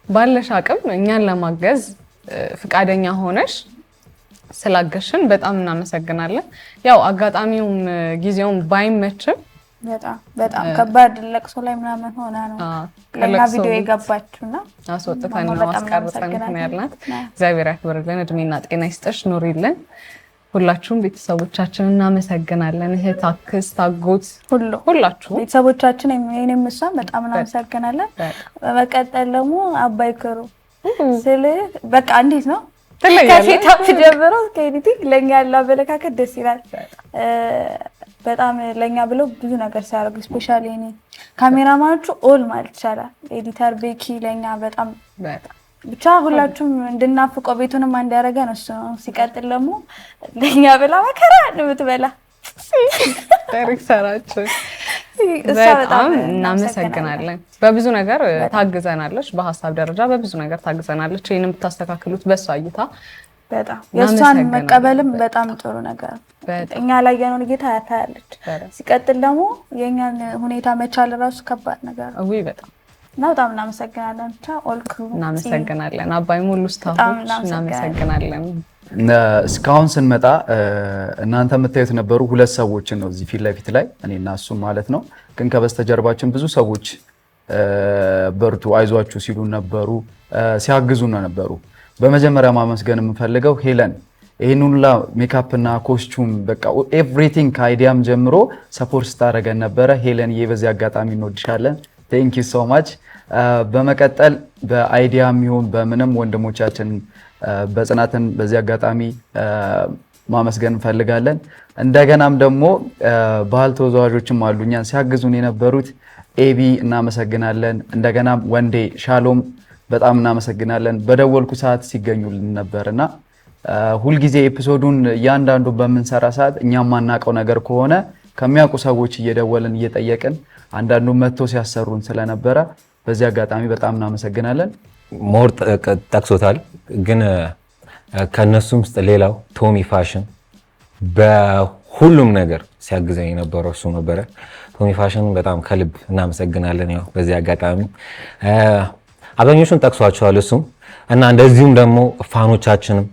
ባለሽ አቅም እኛን ለማገዝ ፍቃደኛ ሆነሽ ስላገሽን በጣም እናመሰግናለን። ያው አጋጣሚውም ጊዜውም ባይመችም በጣም ከባድ ለቅሶ ላይ ምናምን ሆና ነው ለኛ ቪዲዮ የገባችውና አስወጥተን ነው አስቀርጸን ነው ያልናት። እግዚአብሔር ያክብርልን፣ እድሜና ጤና ይስጥሽ፣ ኑሪልን። ሁላችሁም ቤተሰቦቻችን እናመሰግናለን። እህት፣ አክስት፣ አጎት ሁላችሁም ቤተሰቦቻችን እኔም እሷም በጣም እናመሰግናለን። በመቀጠል ደግሞ አባይ ክሩ ስለ በቃ እንዴት ነው ከሴታፕ ጀምሮ ከኤዲቲንግ ለኛ ያለው አመለካከት ደስ ይላል። በጣም ለኛ ብለው ብዙ ነገር ሲያደርጉ ስፔሻሊ እኔ ካሜራማኖቹ ኦል ማለት ይቻላል ኤዲተር ቤኪ ለኛ በጣም ብቻ ሁላችሁም እንድናፍቀው ቤቱንም አንድ ያደረገን እሱ ነው። ሲቀጥል ደግሞ ለኛ ብላ መከራ ነው የምትበላ ዳይሬክተራችን በጣም እናመሰግናለን። በብዙ ነገር ታግዘናለች፣ በሀሳብ ደረጃ በብዙ ነገር ታግዘናለች። ይሄንን የምታስተካክሉት በሷ እይታ በጣም የእሷን መቀበልም በጣም ጥሩ ነገር እኛ ላይ ያለውን ጌታ ያታያለች። ሲቀጥል ደግሞ የኛን ሁኔታ መቻል ራሱ ከባድ ነገር ነው። በጣም እና በጣም እናመሰግናለን። ብቻ ኦልክሩ እናመሰግናለን። አባይ ሙሉ ስታፎች እናመሰግናለን። እስካሁን ስንመጣ እናንተ የምታዩት ነበሩ ሁለት ሰዎችን ነው እዚህ ፊት ለፊት ላይ እኔና እሱ ማለት ነው። ግን ከበስተጀርባችን ብዙ ሰዎች በርቱ አይዟችሁ ሲሉ ነበሩ፣ ሲያግዙ ነበሩ። በመጀመሪያ ማመስገን የምፈልገው ሄለን ይሄን ሁላ ሜካፕ እና ኮስቹም በቃ ኤቭሪቲንግ ከአይዲያም ጀምሮ ሰፖርት ስታደርገን ነበረ። ሄለንዬ በዚህ አጋጣሚ እንወድሻለን። ቴንክ ዩ ሶ ማች። በመቀጠል በአይዲያም ይሁን በምንም ወንድሞቻችን በጽናትን በዚህ አጋጣሚ ማመስገን እንፈልጋለን። እንደገናም ደግሞ ባህል ተወዛዋዦችም አሉ እኛን ሲያግዙን የነበሩት ኤቢ እናመሰግናለን። እንደገናም ወንዴ ሻሎም በጣም እናመሰግናለን። በደወልኩ ሰዓት ሲገኙልን ነበርና ሁልጊዜ ኤፒሶዱን እያንዳንዱ በምንሰራ ሰዓት እኛም ማናውቀው ነገር ከሆነ ከሚያውቁ ሰዎች እየደወልን እየጠየቅን አንዳንዱ መጥቶ ሲያሰሩን ስለነበረ በዚህ አጋጣሚ በጣም እናመሰግናለን። ሞር ጠቅሶታል፣ ግን ከነሱም ውስጥ ሌላው ቶሚ ፋሽን በሁሉም ነገር ሲያግዘኝ የነበረው እሱ ነበረ። ቶሚ ፋሽን በጣም ከልብ እናመሰግናለን። ያው በዚህ አጋጣሚ አብዛኞቹን ጠቅሷቸዋል እሱም እና እንደዚሁም ደግሞ ፋኖቻችንም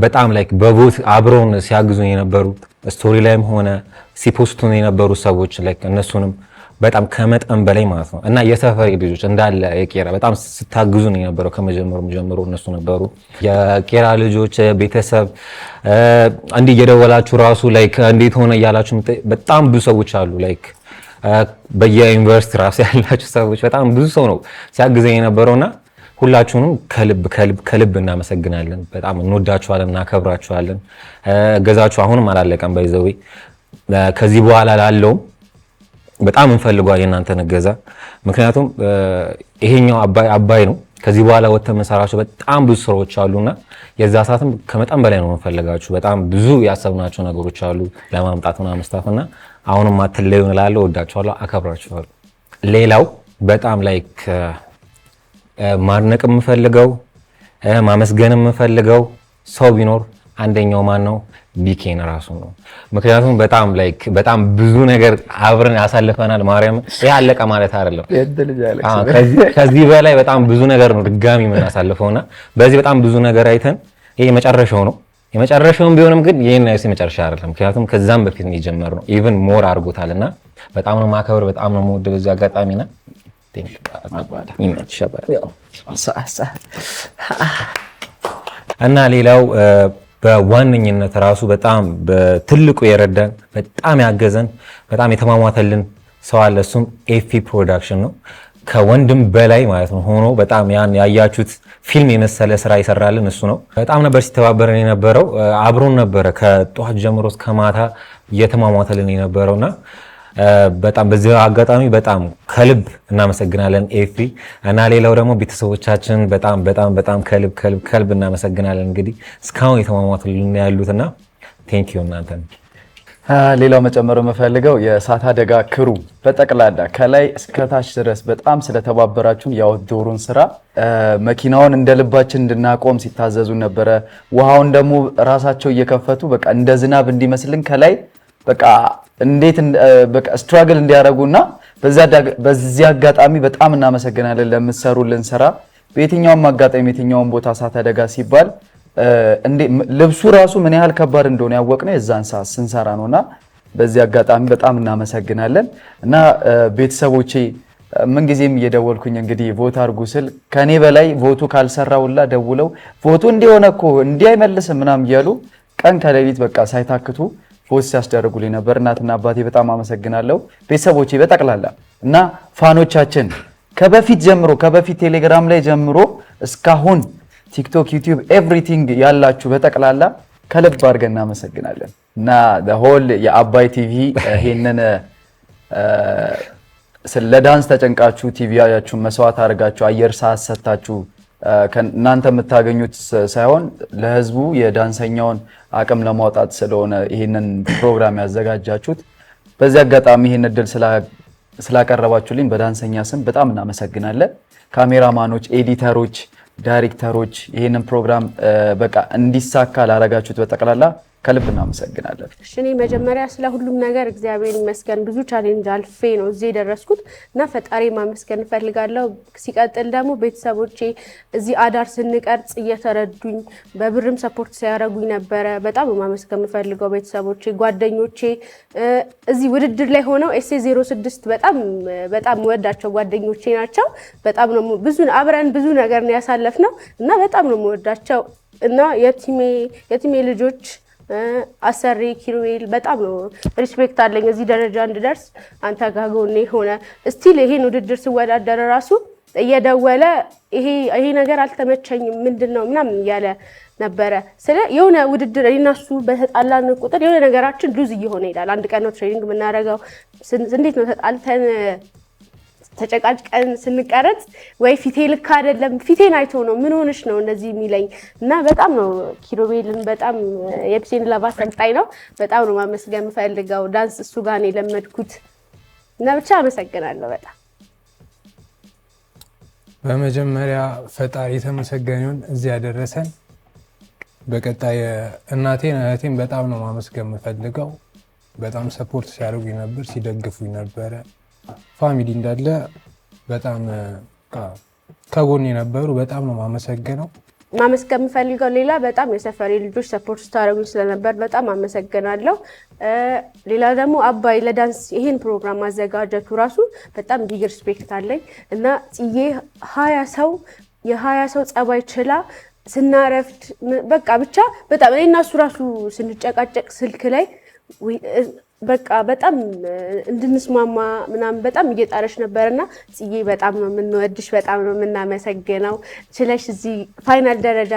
በጣም ላይክ በቦት አብረውን ሲያግዙኝ የነበሩ ስቶሪ ላይም ሆነ ሲፖስቱን የነበሩ ሰዎች ላይክ እነሱንም በጣም ከመጠን በላይ ማለት ነው እና የሰፈሬ ልጆች እንዳለ የቄራ በጣም ስታግዙን የነበረው ከመጀመሩ ጀምሮ እነሱ ነበሩ። የቄራ ልጆች ቤተሰብ እንዲህ እየደወላችሁ ራሱ ላይክ እንዴት ሆነ እያላችሁ በጣም ብዙ ሰዎች አሉ። ላይክ በየዩኒቨርሲቲ ራሱ ያላችሁ ሰዎች በጣም ብዙ ሰው ነው ሲያግዘኝ የነበረውና ሁላችሁንም ከልብ ከልብ ከልብ እናመሰግናለን። በጣም እንወዳችኋለን፣ እናከብራችኋለን። እገዛችሁ አሁንም አላለቀም። ባይዘዌ ከዚህ በኋላ ላለውም በጣም እንፈልገዋለን የእናንተን እገዛ። ምክንያቱም ይሄኛው አባይ ነው። ከዚህ በኋላ ወጥተን የምንሰራቸው በጣም ብዙ ስራዎች አሉና የዛ ሰዓትም ከመጠን በላይ ነው የምንፈልጋችሁ። በጣም ብዙ ያሰብናቸው ነገሮች አሉ ለማምጣት ምናምን መስታፍና አሁንም አትለዩ እላለሁ። ወዳችኋለሁ፣ አከብራችኋለሁ። ሌላው በጣም ላይክ ማድነቅ የምፈልገው ማመስገን የምፈልገው ሰው ቢኖር አንደኛው ማን ነው? ቢኬን ራሱ ነው። ምክንያቱም በጣም ላይክ በጣም ብዙ ነገር አብረን ያሳልፈናል። ማርያም ይሄ አለቀ ማለት አይደለም። ከዚህ በላይ በጣም ብዙ ነገር ነው ድጋሚ የምናሳልፈውና በዚህ በጣም ብዙ ነገር አይተን ይሄ መጨረሻው ነው። የመጨረሻውም ቢሆንም ግን ይሄን አይሲ መጨረሻ አይደለም። ምክንያቱም ከዛም በፊት ነው የጀመርነው። ኢቭን ሞር አድርጎታልና በጣም ነው ማከብር፣ በጣም ነው የምወደው በዚህ አጋጣሚና እና ሌላው በዋነኝነት ራሱ በጣም በትልቁ የረዳን በጣም ያገዘን በጣም የተማማተልን ሰው አለ። እሱም ኤፊ ፕሮዳክሽን ነው። ከወንድም በላይ ማለት ነው ሆኖ በጣም ያን ያያችሁት ፊልም የመሰለ ስራ ይሰራልን እሱ ነው። በጣም ነበር ሲተባበረን የነበረው። አብሮን ነበረ ከጧት ጀምሮ እስከ ማታ እየተማማተልን የነበረውና በጣም በዚህ አጋጣሚ በጣም ከልብ እናመሰግናለን ኤፊ። እና ሌላው ደግሞ ቤተሰቦቻችን በጣም በጣም በጣም ከልብ ከልብ ከልብ እናመሰግናለን። እንግዲህ እስካሁን የተማማቱልን ያሉትና ቴንክ ዩ እናንተን። ሌላው መጨመር የምፈልገው የእሳት አደጋ ክሩ በጠቅላላ ከላይ እስከታች ድረስ በጣም ስለተባበራችሁን የአውትዶሩን ስራ መኪናውን እንደ ልባችን እንድናቆም ሲታዘዙ ነበረ። ውሃውን ደግሞ ራሳቸው እየከፈቱ በቃ እንደ ዝናብ እንዲመስልን ከላይ በቃ እንዴት በቃ ስትራግል እንዲያደርጉና በዚህ አጋጣሚ በጣም እናመሰግናለን ለምትሰሩልን ስራ። በየትኛውም አጋጣሚ የትኛውም ቦታ እሳት አደጋ ሲባል ልብሱ ራሱ ምን ያህል ከባድ እንደሆነ ያወቅነው የዛን ሰዓት ስንሰራ ነውና በዚህ አጋጣሚ በጣም እናመሰግናለን እና ቤተሰቦቼ ምንጊዜም እየደወልኩኝ እንግዲህ ቮት አድርጉ ስል ከኔ በላይ ቮቱ ካልሰራውላ ደውለው ቮቱ እንዲሆነ እኮ እንዲህ አይመልስም ምናምን እያሉ ቀን ከሌሊት በቃ ሳይታክቱ ቮት ሲያስደርጉልኝ ነበር። እናትና አባቴ በጣም አመሰግናለሁ። ቤተሰቦቼ በጠቅላላ እና ፋኖቻችን ከበፊት ቴሌግራም ላይ ጀምሮ እስካሁን ቲክቶክ፣ ዩቲዩብ ኤቭሪቲንግ ያላችሁ በጠቅላላ ከልብ አድርገን እናመሰግናለን እና ሆል የአባይ ቲቪ ይሄንን ለዳንስ ተጨንቃችሁ ቲቪያችሁን መስዋዕት አድርጋችሁ አየር ሰዓት ሰጥታችሁ እናንተ የምታገኙት ሳይሆን ለህዝቡ የዳንሰኛውን አቅም ለማውጣት ስለሆነ ይሄንን ፕሮግራም ያዘጋጃችሁት በዚህ አጋጣሚ ይሄን እድል ስላቀረባችሁልኝ በዳንሰኛ ስም በጣም እናመሰግናለን። ካሜራማኖች፣ ኤዲተሮች፣ ዳይሬክተሮች ይሄንን ፕሮግራም በቃ እንዲሳካ ላረጋችሁት በጠቅላላ ከልብ እናመሰግናለን። እኔ መጀመሪያ ስለ ሁሉም ነገር እግዚአብሔር ይመስገን ብዙ ቻሌንጅ አልፌ ነው እዚህ የደረስኩት እና ፈጣሪ ማመስገን እፈልጋለሁ። ሲቀጥል ደግሞ ቤተሰቦቼ እዚህ አዳር ስንቀርጽ እየተረዱኝ በብርም ሰፖርት ሲያደርጉኝ ነበረ። በጣም ማመስገን የምፈልገው ቤተሰቦቼ፣ ጓደኞቼ እዚህ ውድድር ላይ ሆነው ኤስ06 በጣም ወዳቸው ጓደኞቼ ናቸው። በጣም ነው አብረን ብዙ ነገር ነው ያሳለፍነው እና በጣም ነው ወዳቸው እና የቲሜ ልጆች አሰሪ ኪሩቤል በጣም ነው ሪስፔክት አለኝ። እዚህ ደረጃ እንድደርስ አንተ ጋር ጎኔ ሆነ ስቲል ይሄን ውድድር ሲወዳደር ራሱ እየደወለ ይሄ ነገር አልተመቸኝም ምንድነው ምናምን እያለ ነበረ። ስለ የሆነ ውድድር እነሱ በተጣላን ቁጥር የሆነ ነገራችን ሉዝ እየሆነ ይላል። አንድ ቀን ነው ትሬኒንግ የምናደርገው። እንዴት ነው ተጣልተን ተጨቃጭቀን ስንቀረጽ ወይ ፊቴ ልክ አይደለም ፊቴን አይቶ ነው ምን ሆነሽ ነው እንደዚህ የሚለኝ እና በጣም ነው ኪሩቤልን በጣም የፒሴን ላባ ሰልጣኝ ነው። በጣም ነው ማመስገን የምፈልገው። ዳንስ እሱ ጋር ነው የለመድኩት እና ብቻ አመሰግናለሁ በጣም። በመጀመሪያ ፈጣሪ የተመሰገነውን እዚህ ያደረሰን። በቀጣይ እናቴን እህቴን በጣም ነው ማመስገን የምፈልገው። በጣም ሰፖርት ሲያደርጉኝ ነበር፣ ሲደግፉኝ ነበረ። ፋሚሊ እንዳለ በጣም ከጎኔ ነበሩ። በጣም ነው ማመሰግነው። ማመስገን የምፈልገው ሌላ በጣም የሰፈሬ ልጆች ሰፖርት ስታደርጉኝ ስለነበር በጣም አመሰግናለሁ። ሌላ ደግሞ አባይ ለዳንስ ይሄን ፕሮግራም ማዘጋጀቱ ራሱ በጣም ቢግ ሪስፔክት አለኝ እና ጽዬ 20 ሰው ጸባይ ችላ ስናረፍድ በቃ ብቻ በጣም እኔና እሱ ራሱ ስንጨቃጨቅ ስልክ ላይ በቃ በጣም እንድንስማማ ምናምን በጣም እየጣረሽ ነበርና ጽዬ በጣም ነው የምንወድሽ፣ በጣም ነው የምናመሰግነው። ችለሽ እዚህ ፋይናል ደረጃ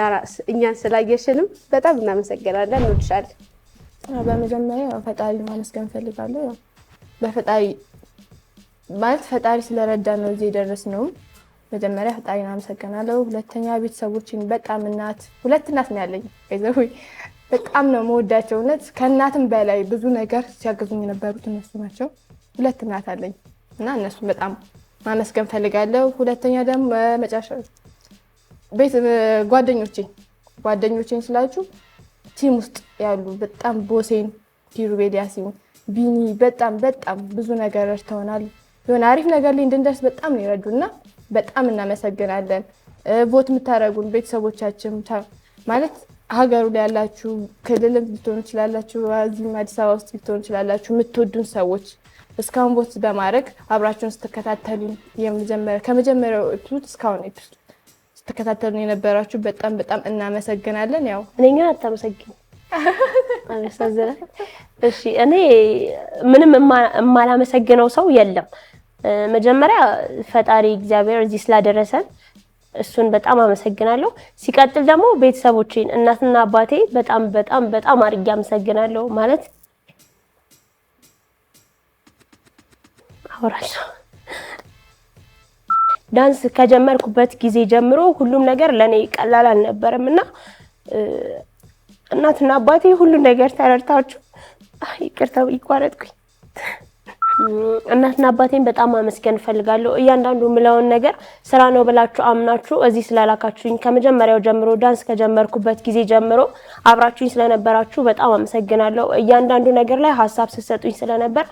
እኛን ስላየሽንም በጣም እናመሰግናለን፣ እንወድሻለን። በመጀመሪያ ፈጣሪ ማመስገን ፈልጋለሁ። በፈጣሪ ማለት ፈጣሪ ስለረዳን ነው እዚህ የደረስነው። መጀመሪያ ፈጣሪን አመሰግናለሁ። ሁለተኛ ቤተሰቦችን በጣም ሁለት እናት ነው ያለኝ አይዘው በጣም ነው የምወዳቸው። እውነት ከእናትም በላይ ብዙ ነገር ሲያገዙኝ የነበሩት እነሱ ናቸው። ሁለት እናት አለኝ እና እነሱን በጣም ማመስገን ፈልጋለሁ። ሁለተኛ ደግሞ መጨረሻ ጓደኞቼን ስላችሁ ቲም ውስጥ ያሉ በጣም ቦሴን፣ ኪሩቤል፣ ያሲን፣ ቢኒ በጣም ብዙ ነገር ረድተውናል። የሆነ አሪፍ ነገር ላይ እንድንደርስ በጣም ነው ይረዱና በጣም እናመሰግናለን። ቮት የምታደርጉን ቤተሰቦቻችን ማለት ሀገሩ ላይ ያላችሁ ክልልም ልትሆኑ ትችላላችሁ፣ እዚህም አዲስ አበባ ውስጥ ልትሆኑ ትችላላችሁ። የምትወዱን ሰዎች እስካሁን ቮት በማድረግ አብራችሁን ስትከታተሉን ከመጀመሪያው ኤፒሶድ እስካሁን ኤፒሶድ ስትከታተሉን የነበራችሁ በጣም እናመሰግናለን። ያው እኔኛ አታመሰግኝ አመሰግናለሁ። እሺ እኔ ምንም የማላመሰግነው ሰው የለም። መጀመሪያ ፈጣሪ እግዚአብሔር እዚህ ስላደረሰን እሱን በጣም አመሰግናለሁ። ሲቀጥል ደግሞ ቤተሰቦቼን እናትና አባቴ በጣም አድርጌ አመሰግናለሁ። ማለት አወራለሁ ዳንስ ከጀመርኩበት ጊዜ ጀምሮ ሁሉም ነገር ለኔ ቀላል አልነበረም እና እናትና አባቴ ሁሉም ነገር ተረድታችሁ ይቅርታው ይቋረጥኩኝ እናትና አባቴን በጣም አመስገን ፈልጋለሁ። እያንዳንዱ ምለውን ነገር ስራ ነው ብላችሁ አምናችሁ እዚህ ስላላካችሁኝ ከመጀመሪያው ጀምሮ ዳንስ ከጀመርኩበት ጊዜ ጀምሮ አብራችሁኝ ስለነበራችሁ በጣም አመሰግናለሁ። እያንዳንዱ ነገር ላይ ሐሳብ ስትሰጡኝ ስለነበር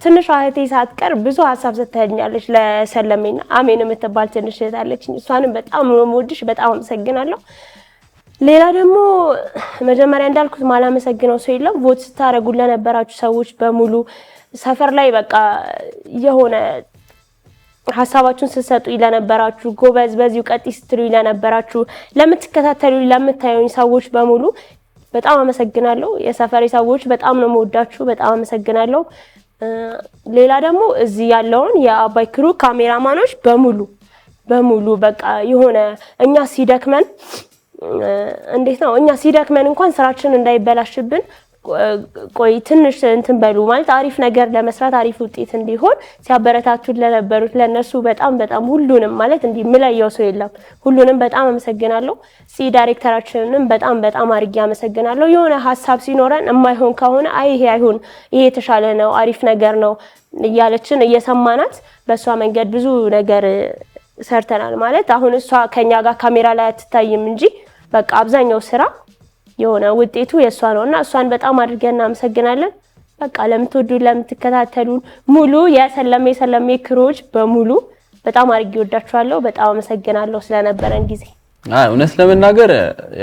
ትንሽ እህቴ ሳትቀር ብዙ ሐሳብ ሰጥተኛለች። ለሰለሜና አሜን የምትባል ትንሽ እህት አለችኝ። እሷንም በጣም ነው የምወድሽ፣ በጣም አመሰግናለሁ። ሌላ ደግሞ መጀመሪያ እንዳልኩት ማላመሰግነው ሰው የለም። ቮት ስታረጉ ለነበራችሁ ሰዎች በሙሉ ሰፈር ላይ በቃ የሆነ ሀሳባችሁን ስትሰጡ ለነበራችሁ ጎበዝ በዚሁ ቀጥይ ስትሉ ለነበራችሁ ለምትከታተሉ ለምታዩኝ ሰዎች በሙሉ በጣም አመሰግናለሁ። የሰፈሬ ሰዎች በጣም ነው የምወዳችሁ። በጣም አመሰግናለሁ። ሌላ ደግሞ እዚህ ያለውን የአባይ ክሩ ካሜራማኖች በሙሉ በቃ የሆነ እኛ ሲደክመን እንዴት ነው እኛ ሲደክመን እንኳን ስራችን እንዳይበላሽብን ቆይ ትንሽ እንትን በሉ ማለት አሪፍ ነገር ለመስራት አሪፍ ውጤት እንዲሆን ሲያበረታቱን ለነበሩት ለነሱ በጣም ሁሉንም ማለት እንዲህ ምለየው ሰው የለም። ሁሉንም በጣም አመሰግናለሁ። ዳይሬክተራችንንም በጣም አድርጌ አመሰግናለሁ። የሆነ ሀሳብ ሲኖረን የማይሆን ከሆነ አይ ይሄ አይሁን ይሄ የተሻለ ነው አሪፍ ነገር ነው እያለችን እየሰማናት በሷ መንገድ ብዙ ነገር ሰርተናል። ማለት አሁን እሷ ከኛ ጋር ካሜራ ላይ አትታይም እንጂ በቃ አብዛኛው ስራ የሆነ ውጤቱ የሷ ነውና እሷን በጣም አድርገን እናመሰግናለን። በቃ ለምትወዱ ለምትከታተሉን ሙሉ የሰለሜ ክሮች በሙሉ በጣም አድርጌ ወዳችኋለሁ። በጣም አመሰግናለሁ ስለነበረን ጊዜ። እውነት ለመናገር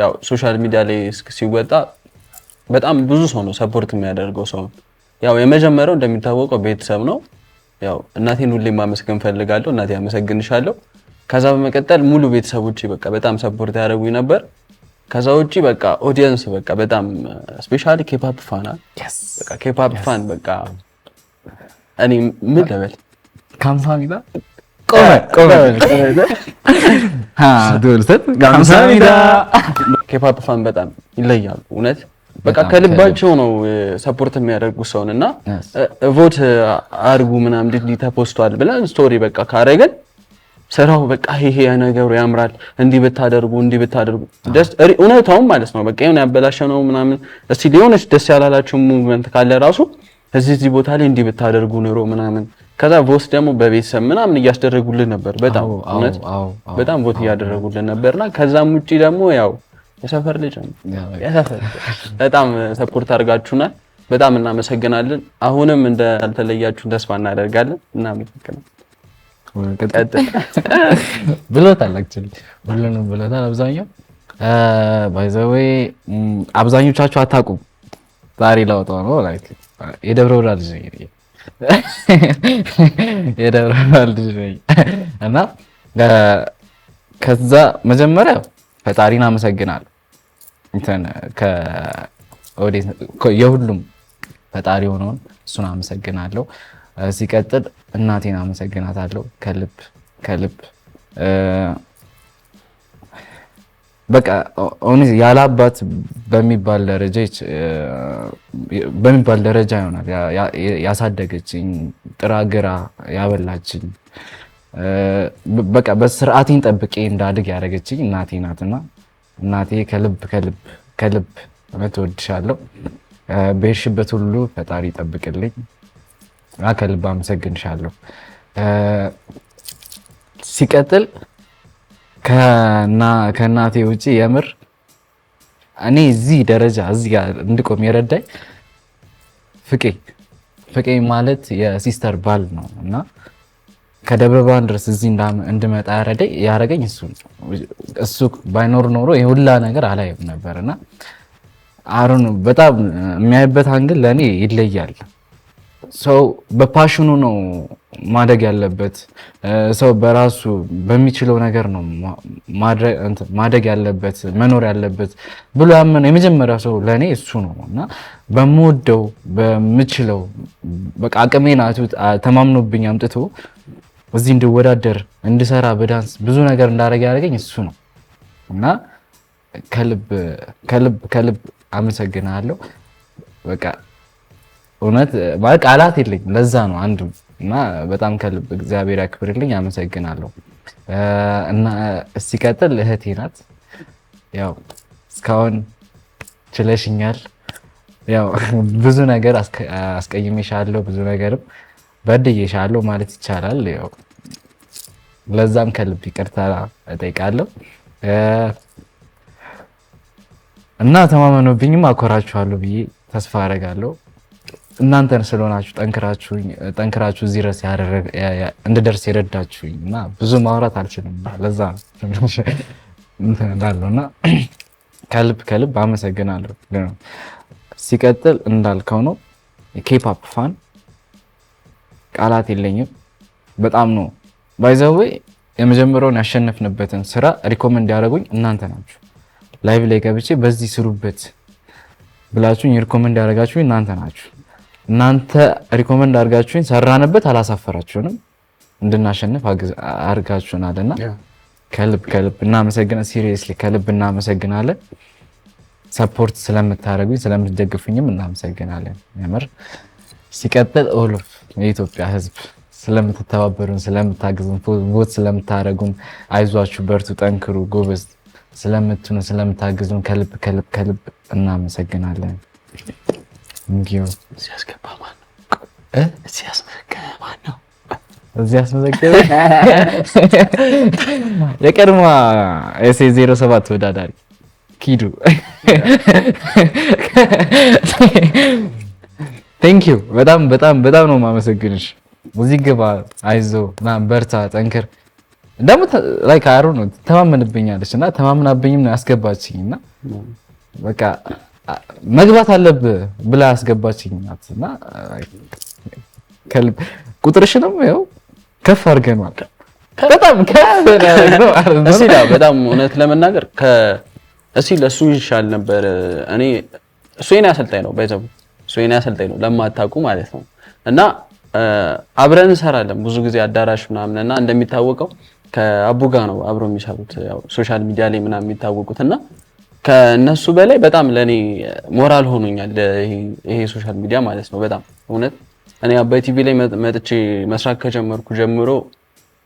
ያው ሶሻል ሚዲያ ላይ ሲወጣ በጣም ብዙ ሰው ነው ሰፖርት የሚያደርገው ሰው። ያው የመጀመሪያው እንደሚታወቀው ቤተሰብ ነው። ያው እናቴን ሁሌ ማመስገን ፈልጋለሁ። እናቴ አመሰግንሻለሁ። ከዛ በመቀጠል ሙሉ ቤተሰቦቼ በቃ በጣም ሰፖርት ያደርጉኝ ነበር። ከዛ ውጪ በቃ ኦዲየንስ በቃ በጣም ስፔሻሊ ኬፓፕ ፋና በቃ ኬፓፕ ፋን በቃ እኔ ምን ልበል ካምሳሚዳ ቆመ ዶልተት ካምሳሚዳ ኬፓፕ ፋን በጣም ይለያሉ። እውነት በቃ ከልባቸው ነው ሰፖርት የሚያደርጉ ሰውንና ቮት አርጉ ምናምን እንዲህ ተፖስቷል ብለን ስቶሪ በቃ ካረገን ስራው በቃ ይሄ ነገሩ ያምራል እንዲህ ብታደርጉ ደስ እውነታውም ማለት ነው። በቃ የሆነ ያበላሸነው ምናምን እስቲ ሊሆንሽ ደስ ያላላችሁ ሙቭመንት ካለ ራሱ እዚህ ቦታ ላይ እንዲህ ብታደርጉ ኑሮ ምናምን ከዛ ቮት ደግሞ በቤተሰብ ምናምን እያስደረጉልን ነበር። በጣም እውነት በጣም ቮት እያደረጉልን ነበርና ከዛም ውጪ ደግሞ ያው የሰፈር ልጅ በጣም ሰፖርት አድርጋችሁናል። በጣም እናመሰግናለን። አሁንም እንዳልተለያችሁ ተስፋ እናደርጋለን። እናመሰግናለን። ብሎታል አክቹሊ ሁሉንም ብሎታል። አብዛኛው ባይ ዘ ዌይ አብዛኞቻችሁ አታውቁም። ዛሬ ላውጣው ነው ላይክ የደብረ ብርሃን ልጅ ነኝ እና ከዛ መጀመሪያ ፈጣሪን አመሰግናለሁ። እንትን የሁሉም ፈጣሪ ሆነውን እሱን አመሰግናለሁ። ሲቀጥል እናቴን አመሰግናታለሁ ከልብ በቃ ኦኔስ ያላባት በሚባል ደረጃ ይሆናል ያሳደገችኝ ጥራግራ ያበላችኝ በቃ በስርዓቴን ጠብቄ እንዳድግ ያደረገችኝ እናቴ ናትና እናቴ ከልብ እወድሻለሁ። በሄድሽበት ሁሉ ፈጣሪ ይጠብቅልኝ። ከልብ አመሰግንሻለሁ። ሲቀጥል ከእናቴ ውጪ የምር እኔ እዚህ ደረጃ እዚህ ጋር እንድቆም የረዳኝ ፍቄ ማለት የሲስተር ባል ነው እና ከደብረ ብርሃን ድረስ እዚህ እንድመጣ ያረገኝ እሱ ባይኖር ኖሮ የሁላ ነገር አላየም ነበርና አሁን በጣም የሚያይበት አንግል ለእኔ ይለያል። ሰው በፓሽኑ ነው ማደግ ያለበት። ሰው በራሱ በሚችለው ነገር ነው ማደግ ያለበት መኖር ያለበት ብሎ ያመነ የመጀመሪያ ሰው ለእኔ እሱ ነው እና በምወደው በምችለው በቃ አቅሜን ተማምኖብኝ አምጥቶ እዚህ እንድወዳደር እንድሰራ በዳንስ ብዙ ነገር እንዳደረገ ያደረገኝ እሱ ነው እና ከልብ አመሰግናለሁ። በቃ እውነት ማለት ቃላት የለኝም። ለዛ ነው አንዱ እና በጣም ከልብ እግዚአብሔር ያክብርልኝ፣ አመሰግናለሁ። እና ሲቀጥል እህቴ ናት። ያው እስካሁን ችለሽኛል። ያው ብዙ ነገር አስቀይሜሻለሁ፣ ብዙ ነገርም በድዬሻለሁ ማለት ይቻላል። ያው ለዛም ከልብ ይቅርታ እጠይቃለሁ እና ተማመኑብኝም አኮራችኋለሁ ብዬ ተስፋ አደርጋለሁ። እናንተን ስለሆናችሁ ጠንክራችሁ እዚህ ድረስ እንድደርስ የረዳችሁኝ እና ብዙ ማውራት አልችልም። ለዛ እንትን እላለሁ እና ከልብ አመሰግናለሁ። ሲቀጥል እንዳልከው ነው የኬፓፕ ፋን ቃላት የለኝም። በጣም ነው ባይዘዌ የመጀመሪያውን ያሸነፍንበትን ስራ ሪኮመንድ ያደረጉኝ እናንተ ናችሁ። ላይቭ ላይ ገብቼ በዚህ ስሩበት ብላችሁኝ ሪኮመንድ ያደረጋችሁኝ እናንተ ናችሁ። እናንተ ሪኮመንድ አድርጋችሁኝ ሰራንበት፣ አላሳፈራችሁንም፣ እንድናሸንፍ አድርጋችሁናልና ከልብ እናመሰግናለን። ሲሪየስሊ ከልብ እናመሰግናለን። ሰፖርት ስለምታደርጉኝ ስለምትደግፉኝም እናመሰግናለን የምር። ሲቀጥል ኦሎፍ የኢትዮጵያ ሕዝብ ስለምትተባበሩን፣ ስለምታግዙን፣ ቮት ስለምታደርጉን፣ አይዟችሁ፣ በርቱ፣ ጠንክሩ፣ ጎበዝ ስለምትኑ ስለምታግዙን ከልብ እናመሰግናለን። እንግዲህ ሲያስገባ ማን ነው? እዚህ ያስመዘገበ የቀድሞ ኤስ07 ተወዳዳሪ ኪዱ ቴንክ ዩ። በጣም ነው የማመሰግንሽ። እዚህ ግባ፣ አይዞ፣ በርታ፣ ጠንክር። ደግሞ ላይክ አሩ ነው ተማመንብኛለች እና ተማምናብኝም ነው ያስገባችኝ እና በቃ መግባት አለብህ ብላ ያስገባችኝ እና ከልብ ቁጥርሽንም ያው ከፍ አድርገናል። በጣም ከፍ ነው በጣም እውነት ለመናገር እሺ ለሱ ይሻል ነበር። እኔ እሱ የኔ አሰልጣኝ ነው ባይዘው እሱ የኔ አሰልጣኝ ነው ለማታውቁ ማለት ነው። እና አብረን እንሰራለን ብዙ ጊዜ አዳራሽ ምናምን እና እንደሚታወቀው ከአቡ ጋር ነው አብሮ የሚሰሩት ያው ሶሻል ሚዲያ ላይ ምናምን የሚታወቁት እና ከነሱ በላይ በጣም ለኔ ሞራል ሆኖኛል ይሄ ሶሻል ሚዲያ ማለት ነው። በጣም እውነት እኔ አባይ ቲቪ ላይ መጥቼ መስራት ከጀመርኩ ጀምሮ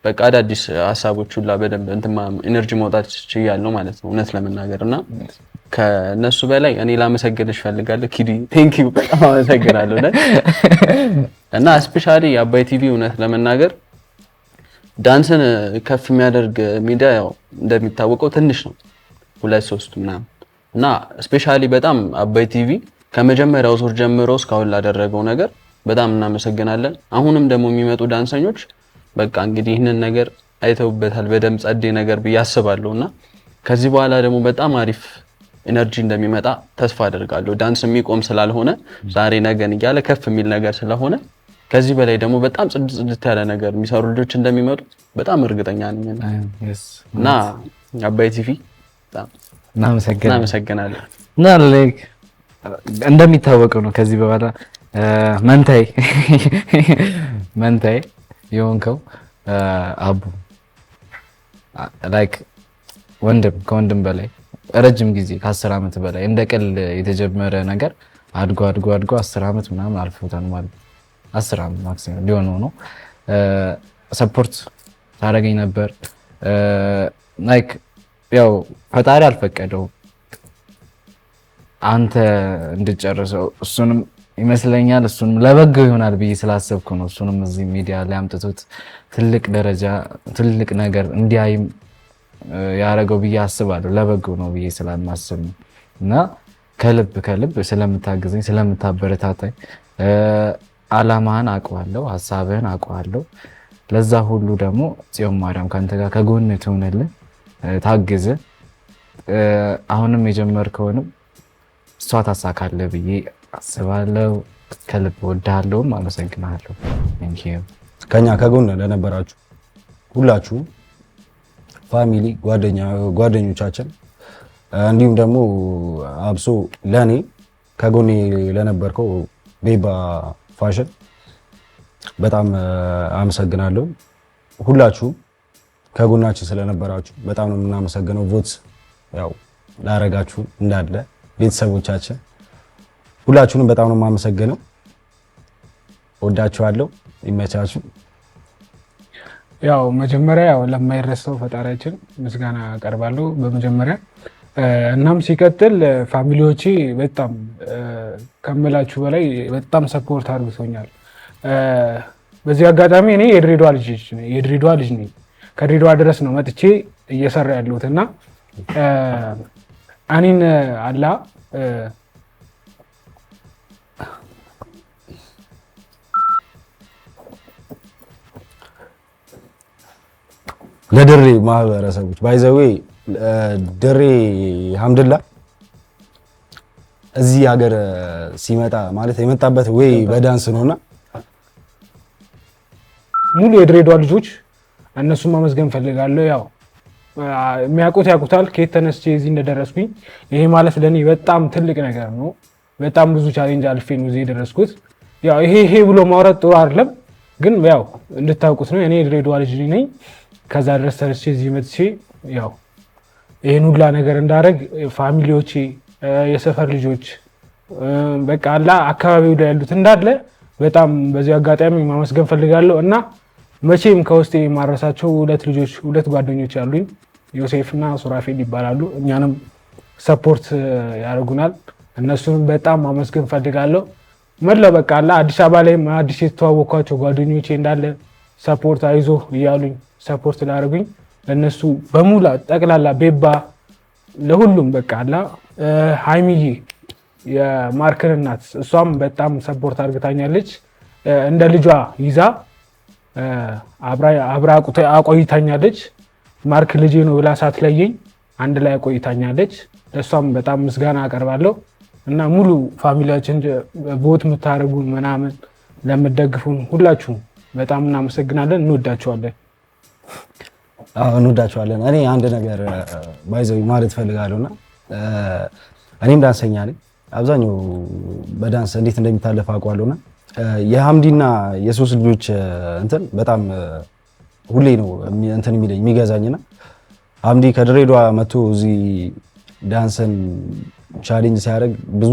በቃ አዳዲስ ሀሳቦች ሁላ በደንብ ኢነርጂ ማውጣት ችያለሁ ማለት ነው እውነት ለመናገር እና ከነሱ በላይ እኔ ላመሰግንሽ ፈልጋለሁ ኪዲ ቴንክ ዩ በጣም አመሰግናለሁ። እና ስፔሻሊ የአባይ ቲቪ እውነት ለመናገር ዳንስን ከፍ የሚያደርግ ሚዲያ ያው እንደሚታወቀው ትንሽ ነው 2-3 ምናምን እና ስፔሻሊ በጣም አባይ ቲቪ ከመጀመሪያው ዙር ጀምሮ እስካሁን ላደረገው ነገር በጣም እናመሰግናለን። አሁንም ደግሞ የሚመጡ ዳንሰኞች በቃ እንግዲህ ይህንን ነገር አይተውበታል በደምብ ጸዴ ነገር ብዬ አስባለሁና ከዚህ በኋላ ደግሞ በጣም አሪፍ ኢነርጂ እንደሚመጣ ተስፋ አደርጋለሁ። ዳንስ የሚቆም ስላልሆነ ዛሬ ነገን እያለ ከፍ የሚል ነገር ስለሆነ ከዚህ በላይ ደግሞ በጣም ጽድት ያለ ነገር የሚሰሩ ልጆች እንደሚመጡ በጣም እርግጠኛ ነኝ እና አባይ ቲቪ እናመሰግናለን። እና ላይክ እንደሚታወቀው ነው ከዚህ በኋላ መንታይ የሆንከው አቡ ላይክ ከወንድም በላይ ረጅም ጊዜ ከ10 ዓመት በላይ እንደ ቀል የተጀመረ ነገር አድጎ 10 ዓመት ምናምን አልፎታል ማለት 10 ዓመት ማክሲመም ሊሆነው ነው። ሰፖርት ታደርገኝ ነበር ላይክ ያው ፈጣሪ አልፈቀደው አንተ እንድጨርሰው እሱንም ይመስለኛል እሱንም ለበጎ ይሆናል ብዬ ስላሰብኩ ነው እሱንም እዚህ ሚዲያ ላይ አምጥቶት ትልቅ ደረጃ ትልቅ ነገር እንዲያይም ያረገው ብዬ አስባለሁ። ለበጎ ነው ብዬ ስለማስብ ነው እና ከልብ ስለምታግዘኝ ስለምታበረታታኝ አላማህን አውቀዋለሁ፣ ሀሳብህን አውቀዋለሁ። ለዛ ሁሉ ደግሞ ጽዮን ማርያም ካንተ ጋር ከጎን ትሆንልህ፣ ታግዝ። አሁንም የጀመርከውንም እሷ ታሳካለህ ብዬ አስባለሁ። ከልብ ወድሃለሁም አመሰግናለሁ። ከኛ ከጎን ለነበራችሁ ሁላችሁም ፋሚሊ፣ ጓደኞቻችን እንዲሁም ደግሞ አብሶ ለኔ ከጎኔ ለነበርከው ቤባ ፋሽን በጣም አመሰግናለሁ። ሁላችሁም ከጎናችን ስለነበራችሁ በጣም ነው የምናመሰግነው። ቮት ያው ላረጋችሁ እንዳለ ቤተሰቦቻችን ሁላችሁንም በጣም ነው የማመሰግነው። ወዳችኋለሁ። ይመቻችሁ። ያው መጀመሪያ ያው ለማይረሳው ፈጣሪያችን ምስጋና አቀርባለሁ በመጀመሪያ። እናም ሲቀጥል ፋሚሊዎቼ በጣም ከምላችሁ በላይ በጣም ሰፖርት አድርጎኛል። በዚህ አጋጣሚ እኔ የድሬዳዋ ልጅ ነኝ። ከድሬዳዋ ድረስ ነው መጥቼ እየሰራ ያለሁት እና አኒን አላ ለድሬ ማህበረሰቦች ባይዘዌ ድሬ ሐምድላ እዚህ ሀገር ሲመጣ ማለት የመጣበት ወይ በዳንስ ነውና ሙሉ የድሬዳዋ ልጆች እነሱን ማመስገን ፈልጋለሁ። ያው የሚያውቁት ያውቁታል ከየት ተነስቼ እዚህ እንደደረስኩኝ። ይሄ ማለት ለኔ በጣም ትልቅ ነገር ነው። በጣም ብዙ ቻሌንጅ አልፌ ነው እዚህ የደረስኩት። ያው ይሄ ብሎ ማውራት ጥሩ አይደለም፣ ግን ያው እንድታውቁት ነው። እኔ የድሬዳዋ ልጅ ነኝ። ከዛ ድረስ ተነስቼ እዚህ መጥቼ ያው ይሄን ሁላ ነገር እንዳደረግ ፋሚሊዎቼ፣ የሰፈር ልጆች በቃ አላ አካባቢው ላይ ያሉት እንዳለ በጣም በዚህ አጋጣሚ ማመስገን ፈልጋለሁ እና መቼም ከውስጤ የማረሳቸው ሁለት ጓደኞች ያሉኝ ዮሴፍ እና ሱራፌል ይባላሉ። እኛንም ሰፖርት ያደርጉናል። እነሱንም በጣም ማመስገን ፈልጋለሁ። መላው በቃ አላ አዲስ አበባ ላይ አዲስ የተዋወቅኳቸው ጓደኞቼ እንዳለ ሰፖርት አይዞ እያሉኝ ሰፖርት ላደርጉኝ ለነሱ በሙላ ጠቅላላ ቤባ ለሁሉም በቃ አላ ሃይሚዬ የማርክን እናት እሷም በጣም ሰፖርት አድርግታኛለች። እንደ ልጇ ይዛ አብራ አቆይታኛለች። ማርክ ልጄ ነው ብላ ሳትለየኝ አንድ ላይ አቆይታኛለች። ለእሷም በጣም ምስጋና አቀርባለሁ እና ሙሉ ፋሚሊያችን ቦት የምታደርጉን ምናምን ለምትደግፉን ሁላችሁም በጣም እናመሰግናለን። እንወዳችኋለን። እንወዳችኋለን። እኔ አንድ ነገር ባይዘው ማለት ፈልጋለሁና እኔም ዳንሰኛ ነኝ። አብዛኛው በዳንስ እንዴት እንደሚታለፍ አውቀዋለሁና የሐምዲና የሶስት ልጆች እንትን በጣም ሁሌ ነው እንትን የሚገዛኝና ሐምዲ ከድሬዳዋ መጥቶ እዚህ ዳንስን ቻሌንጅ ሲያደርግ ብዙ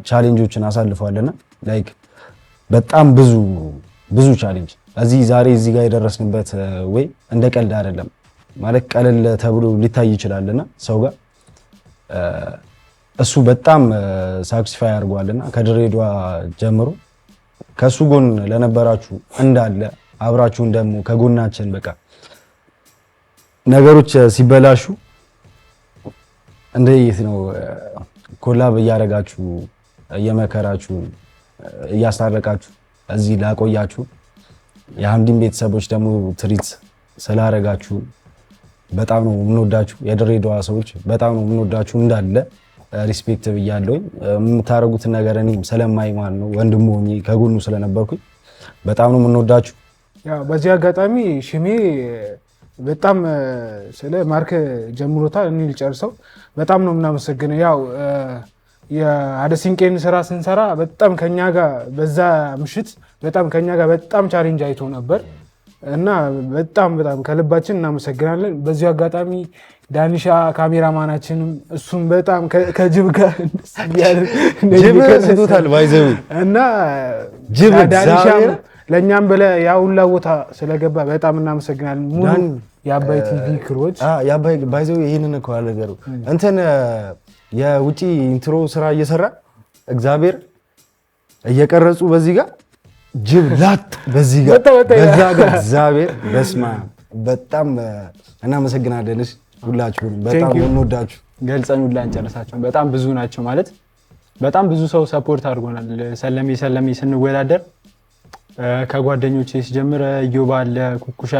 ቻሌንጆችን አሳልፈዋልና ላይክ በጣም ብዙ ቻሌንጅ ዛሬ እዚህ ጋር የደረስንበት ወይ እንደ ቀልድ አይደለም ማለት ቀለል ተብሎ ሊታይ ይችላልና ሰው ጋር እሱ በጣም ሳክሪፋይ አድርጓልና ከድሬዳዋ ጀምሮ ከሱ ጎን ለነበራችሁ እንዳለ አብራችሁን ደግሞ ከጎናችን በቃ ነገሮች ሲበላሹ እንዴት ነው ኮላብ እያደረጋችሁ እየመከራችሁ እያስታረቃችሁ እዚህ ላቆያችሁ የሐምዲን ቤተሰቦች ደግሞ ትሪት ስላደረጋችሁ በጣም ነው የምንወዳችሁ። የድሬዳዋ ሰዎች በጣም ነው የምንወዳችሁ እንዳለ ሪስፔክት ብያለሁኝ። የምታደርጉትን ነገር እኔም ስለማይ ማለት ነው ወንድሙ ሆኜ ከጎኑ ስለነበርኩኝ በጣም ነው የምንወዳችሁ። ያው በዚህ አጋጣሚ ሽሜ በጣም ስለ ማርክ ጀምሮታል። እኔ ልጨርሰው። በጣም ነው የምናመሰግነው። ያው የአደሲንቄን ስራ ስንሰራ በጣም ከኛ ጋር በዛ ምሽት በጣም ከኛ ጋር በጣም ቻሌንጅ አይቶ ነበር እና በጣም ከልባችን እናመሰግናለን። በዚህ አጋጣሚ ዳኒሻ ካሜራማናችንም እሱም በጣም ከጅብ ጋር ጅብ ስቶታል ባይዘው እና ጅብ ዳኒሻ ለኛም በለ ያው ሁላ ቦታ ስለገባ በጣም እናመሰግናለን። ሙሉ የአባይ ቲቪ ክሮች የአባይ ባይዘው ይሄንን እኮ አለገሩ እንትን የውጪ ኢንትሮ ስራ እየሰራ እግዚአብሔር እየቀረጹ በዚህ ጋር ጅብ ላጥ በዚህ ጋር በዛ ጋር እግዚአብሔር በስማ በጣም እናመሰግናለን። ሁላችሁም በጣም እንወዳችሁ። ገልጸን ሁላ እንጨርሳቸው። በጣም ብዙ ናቸው ማለት በጣም ብዙ ሰው ሰፖርት አድርጎናል። ሰለሜ ስንወዳደር ከጓደኞቼ ሲጀምር ዮባ አለ ኩኩሻ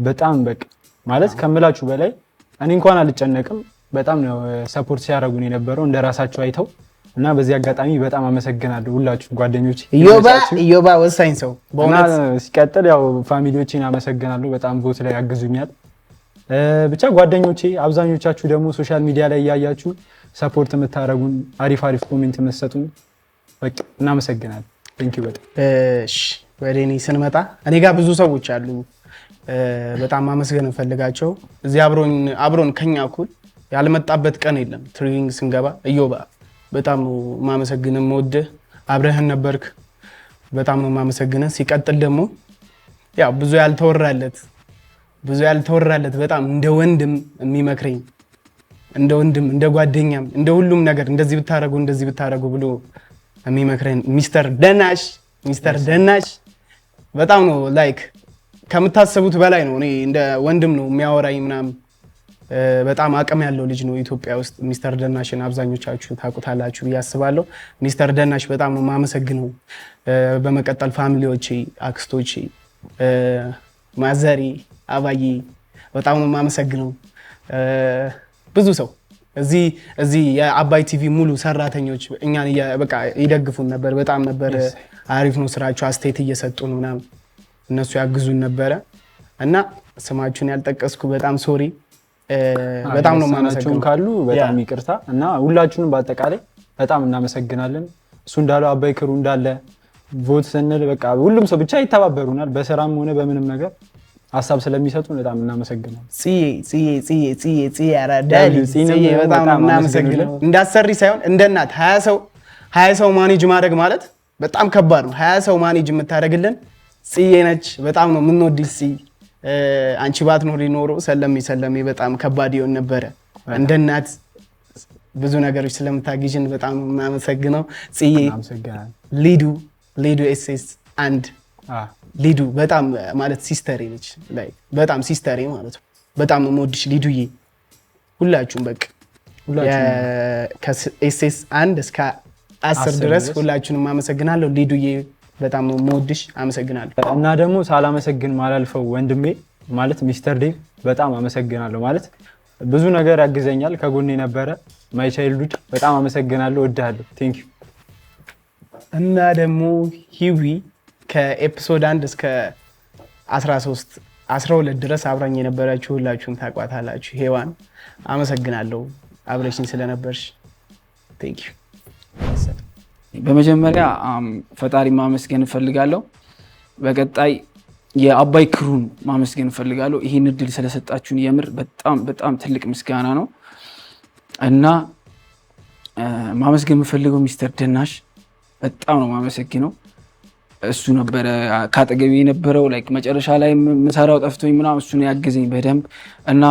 በጣም በቃ ማለት ከምላችሁ በላይ እኔ እንኳን አልጨነቅም። በጣም ነው ሰፖርት ሲያደርጉን የነበረው እንደራሳቸው አይተው እና በዚህ አጋጣሚ በጣም አመሰግናለሁ ሁላችሁ ጓደኞቼ። ዮባ ወሳኝ ሰው በእውነት። ሲቀጥል ያው ፋሚሊዎቼን አመሰግናለሁ። በጣም ቦት ላይ ያግዙኛል። ብቻ ጓደኞቼ አብዛኞቻችሁ ደግሞ ሶሻል ሚዲያ ላይ ያያችሁ ሰፖርት የምታደርጉን አሪፍ ኮሜንት የምትሰጡን በቃ እናመሰግናለን። ቴንክ ዩ በጣም። እሺ ወደ እኔ ስንመጣ እኔ ጋር ብዙ ሰዎች አሉ በጣም ማመስገን እንፈልጋቸው። እዚህ አብሮን ከኛ እኩል ያልመጣበት ቀን የለም። ትሬኒንግ ስንገባ እዮባ በጣም ነው ማመሰግነን። ወደህ አብረህን ነበርክ። በጣም ነው ማመሰግነን። ሲቀጥል ደግሞ ያው ብዙ ያልተወራለት በጣም እንደ ወንድም የሚመክረኝ እንደ ወንድም እንደ ጓደኛም እንደ ሁሉም ነገር እንደዚህ ብታረጉ ብሎ የሚመክረኝ ሚስተር ደናሽ በጣም ነው ላይክ ከምታስቡት በላይ ነው። እኔ እንደ ወንድም ነው የሚያወራኝ ምናምን። በጣም አቅም ያለው ልጅ ነው ኢትዮጵያ ውስጥ። ሚስተር ደናሽን አብዛኞቻችሁ ታውቁታላችሁ ብዬ አስባለሁ። ሚስተር ደናሽ በጣም ነው የማመሰግነው። በመቀጠል ፋሚሊዎቼ፣ አክስቶቼ፣ ማዘሪ፣ አባዬ በጣም ነው የማመሰግነው። ብዙ ሰው እዚህ የአባይ ቲቪ ሙሉ ሰራተኞች እኛን በቃ ይደግፉን ነበር። በጣም ነበር አሪፍ ነው ስራቸው፣ አስተያየት እየሰጡን ምናምን እነሱ ያግዙን ነበረ እና ስማችሁን ያልጠቀስኩ በጣም ሶሪ። በጣም ነው ማመሰግናችሁ ካሉ በጣም ይቅርታ እና ሁላችሁንም በአጠቃላይ በጣም እናመሰግናለን። እሱ እንዳለው አባይ ክሩ እንዳለ ቮት ስንል በቃ ሁሉም ሰው ብቻ ይተባበሩናል በስራም ሆነ በምንም ነገር ሀሳብ ስለሚሰጡን በጣም እናመሰግናለን። ጽዬ አራዳሊ ጽዬ በጣም እናመሰግናለን። እንዳሰሪ ሳይሆን እንደ እናት 20 ሰው ማኔጅ ማድረግ ማለት በጣም ከባድ ነው። 20 ሰው ማኔጅ የምታደርግልን ጽዬ ነች። በጣም ነው የምንወድሽ ጽዬ። አንቺ ባትኖሪ ኖሮ ሰለሜ በጣም ከባድ ይሆን ነበረ። እንደ እናት ብዙ ነገሮች ስለምታግዥን በጣም ነው የምናመሰግነው ጽዬ። ሊዱ ኤስኤስ አንድ ሊዱ በጣም ማለት ሲስተሬ ነች። በጣም ሲስተሬ ማለት ነው። በጣም የምወድሽ ሊዱዬ። ሁላችሁም በቃ ከኤስኤስ 1 እስከ 10 ድረስ ሁላችሁንም አመሰግናለሁ። ሊዱዬ በጣም የምወድሽ አመሰግናለሁ። እና ደግሞ ሳላመሰግን ማላልፈው ወንድሜ ማለት ሚስተር ዴቭ በጣም አመሰግናለሁ። ማለት ብዙ ነገር ያግዘኛል፣ ከጎኔ ነበረ። ማይ ቻይልድ በጣም አመሰግናለሁ፣ እወድሃለሁ። ቴንክ ዩ። እና ደግሞ ሂዊ ከኤፒሶድ 1 እስከ 12 ድረስ አብራኝ የነበራችሁ ሁላችሁም ታቋታላችሁ። ሄዋን አመሰግናለሁ አብረሽኝ ስለነበርሽ። ቴንክ ዩ። በመጀመሪያ ፈጣሪ ማመስገን እፈልጋለሁ። በቀጣይ የአባይ ክሩን ማመስገን እፈልጋለሁ። ይህን እድል ስለሰጣችሁን የምር በጣም ትልቅ ምስጋና ነው እና ማመስገን የምፈልገው ሚስተር ደናሽ በጣም ነው ማመሰግነው። እሱ ነበረ ካጠገቤ የነበረው ላይክ መጨረሻ ላይ መሰራው ጠፍቶኝ ምናምን እሱ ነው ያገዘኝ በደንብ እና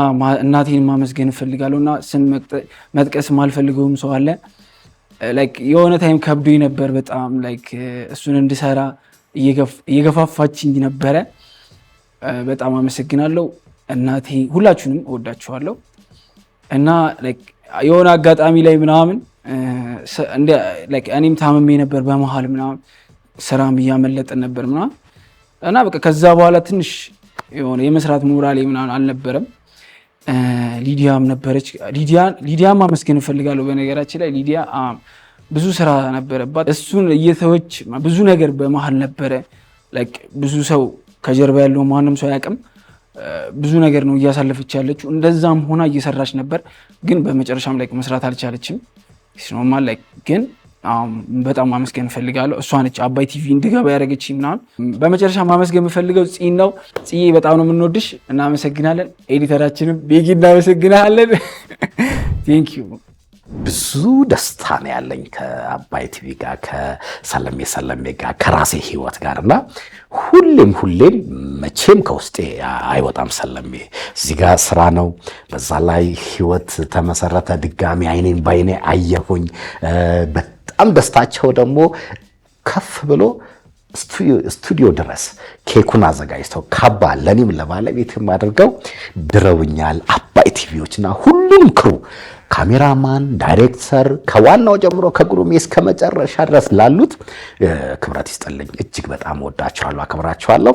እናቴን ማመስገን እፈልጋለሁ እና ስም መጥቀስ ማልፈልገውም ሰው አለ። ላይክ የሆነ ታይም ከብዶኝ ነበር በጣም ላይክ እሱን እንድሰራ እየገፋፋችኝ ነበረ። በጣም አመሰግናለሁ እናቴ። ሁላችሁንም እወዳችኋለሁ እና ላይክ የሆነ አጋጣሚ ላይ ምናምን ላይክ እኔም ታመሜ ነበር በመሃል ምናምን ስራም እያመለጠን ነበር ምናምን እና በቃ ከዛ በኋላ ትንሽ የሆነ የመስራት ሞራሌ ምናምን አልነበረም። ሊዲያም ነበረች። ሊዲያም ማመስገን እፈልጋለሁ። በነገራችን ላይ ሊዲያ ብዙ ስራ ነበረባት። እሱን እየተወች ብዙ ነገር በመሃል ነበረ። ላይክ ብዙ ሰው ከጀርባ ያለው ማንም ሰው አያውቅም። ብዙ ነገር ነው እያሳለፈች ያለችው። እንደዛም ሆና እየሰራች ነበር፣ ግን በመጨረሻም ላይ መስራት አልቻለችም። ኖርማል ላይ ግን በጣም ማመስገን እፈልጋለሁ። እሷ ነች አባይ ቲቪ እንድገባ ያደረገች ምናምን። በመጨረሻ ማመስገን የምፈልገው ጽዬን ነው። ጽዬ በጣም ነው የምንወድሽ፣ እናመሰግናለን። ኤዲተራችንም ቤጊ እናመሰግናለን። ቴንክ ዩ። ብዙ ደስታ ነው ያለኝ ከአባይ ቲቪ ጋር ከሰለሜ ጋር ከራሴ ህይወት ጋር እና ሁሌም መቼም ከውስጤ አይወጣም። ሰለሜ እዚህ ጋር ስራ ነው፣ በዛ ላይ ህይወት ተመሰረተ። ድጋሚ አይኔን ባይኔ አየሁኝ። በጣም ደስታቸው ደግሞ ከፍ ብሎ ስቱዲዮ ድረስ ኬኩን አዘጋጅተው ካባ ለኔም ለባለቤትም አድርገው ድረውኛል። አባይ ቲቪዎችና ሁሉም ክሩ ካሜራማን፣ ዳይሬክተር ከዋናው ጀምሮ ከግሩሜ እስከ መጨረሻ ድረስ ላሉት ክብረት ይስጥልኝ። እጅግ በጣም ወዳቸዋለሁ፣ አክብራቸዋለሁ።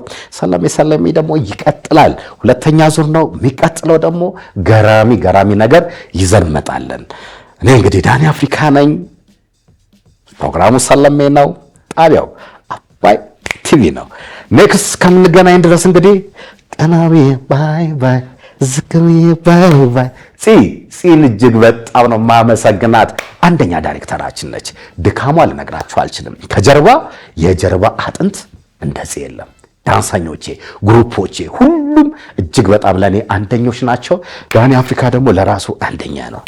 ሰለሜ ደግሞ ይቀጥላል። ሁለተኛ ዙር ነው የሚቀጥለው። ደግሞ ገራሚ ነገር ይዘን እንመጣለን። እኔ እንግዲህ ዳኒ አፍሪካ ነኝ። ፕሮግራሙ ሰለሜ ነው። ጣቢያው አባይ ቲቪ ነው። ኔክስት ከምንገናኝ ድረስ እንግዲህ ቀናዊ ባይ ዝክሪ ባይ ፂን እጅግ በጣም ነው ማመሰግናት። አንደኛ ዳይሬክተራችን ነች። ድካሟ ልነግራችሁ አልችልም። ከጀርባ የጀርባ አጥንት እንደዚህ የለም። ዳንሰኞቼ፣ ግሩፖቼ ሁሉም እጅግ በጣም ለኔ አንደኞች ናቸው። ዳኒ አፍሪካ ደግሞ ለራሱ አንደኛ ነው።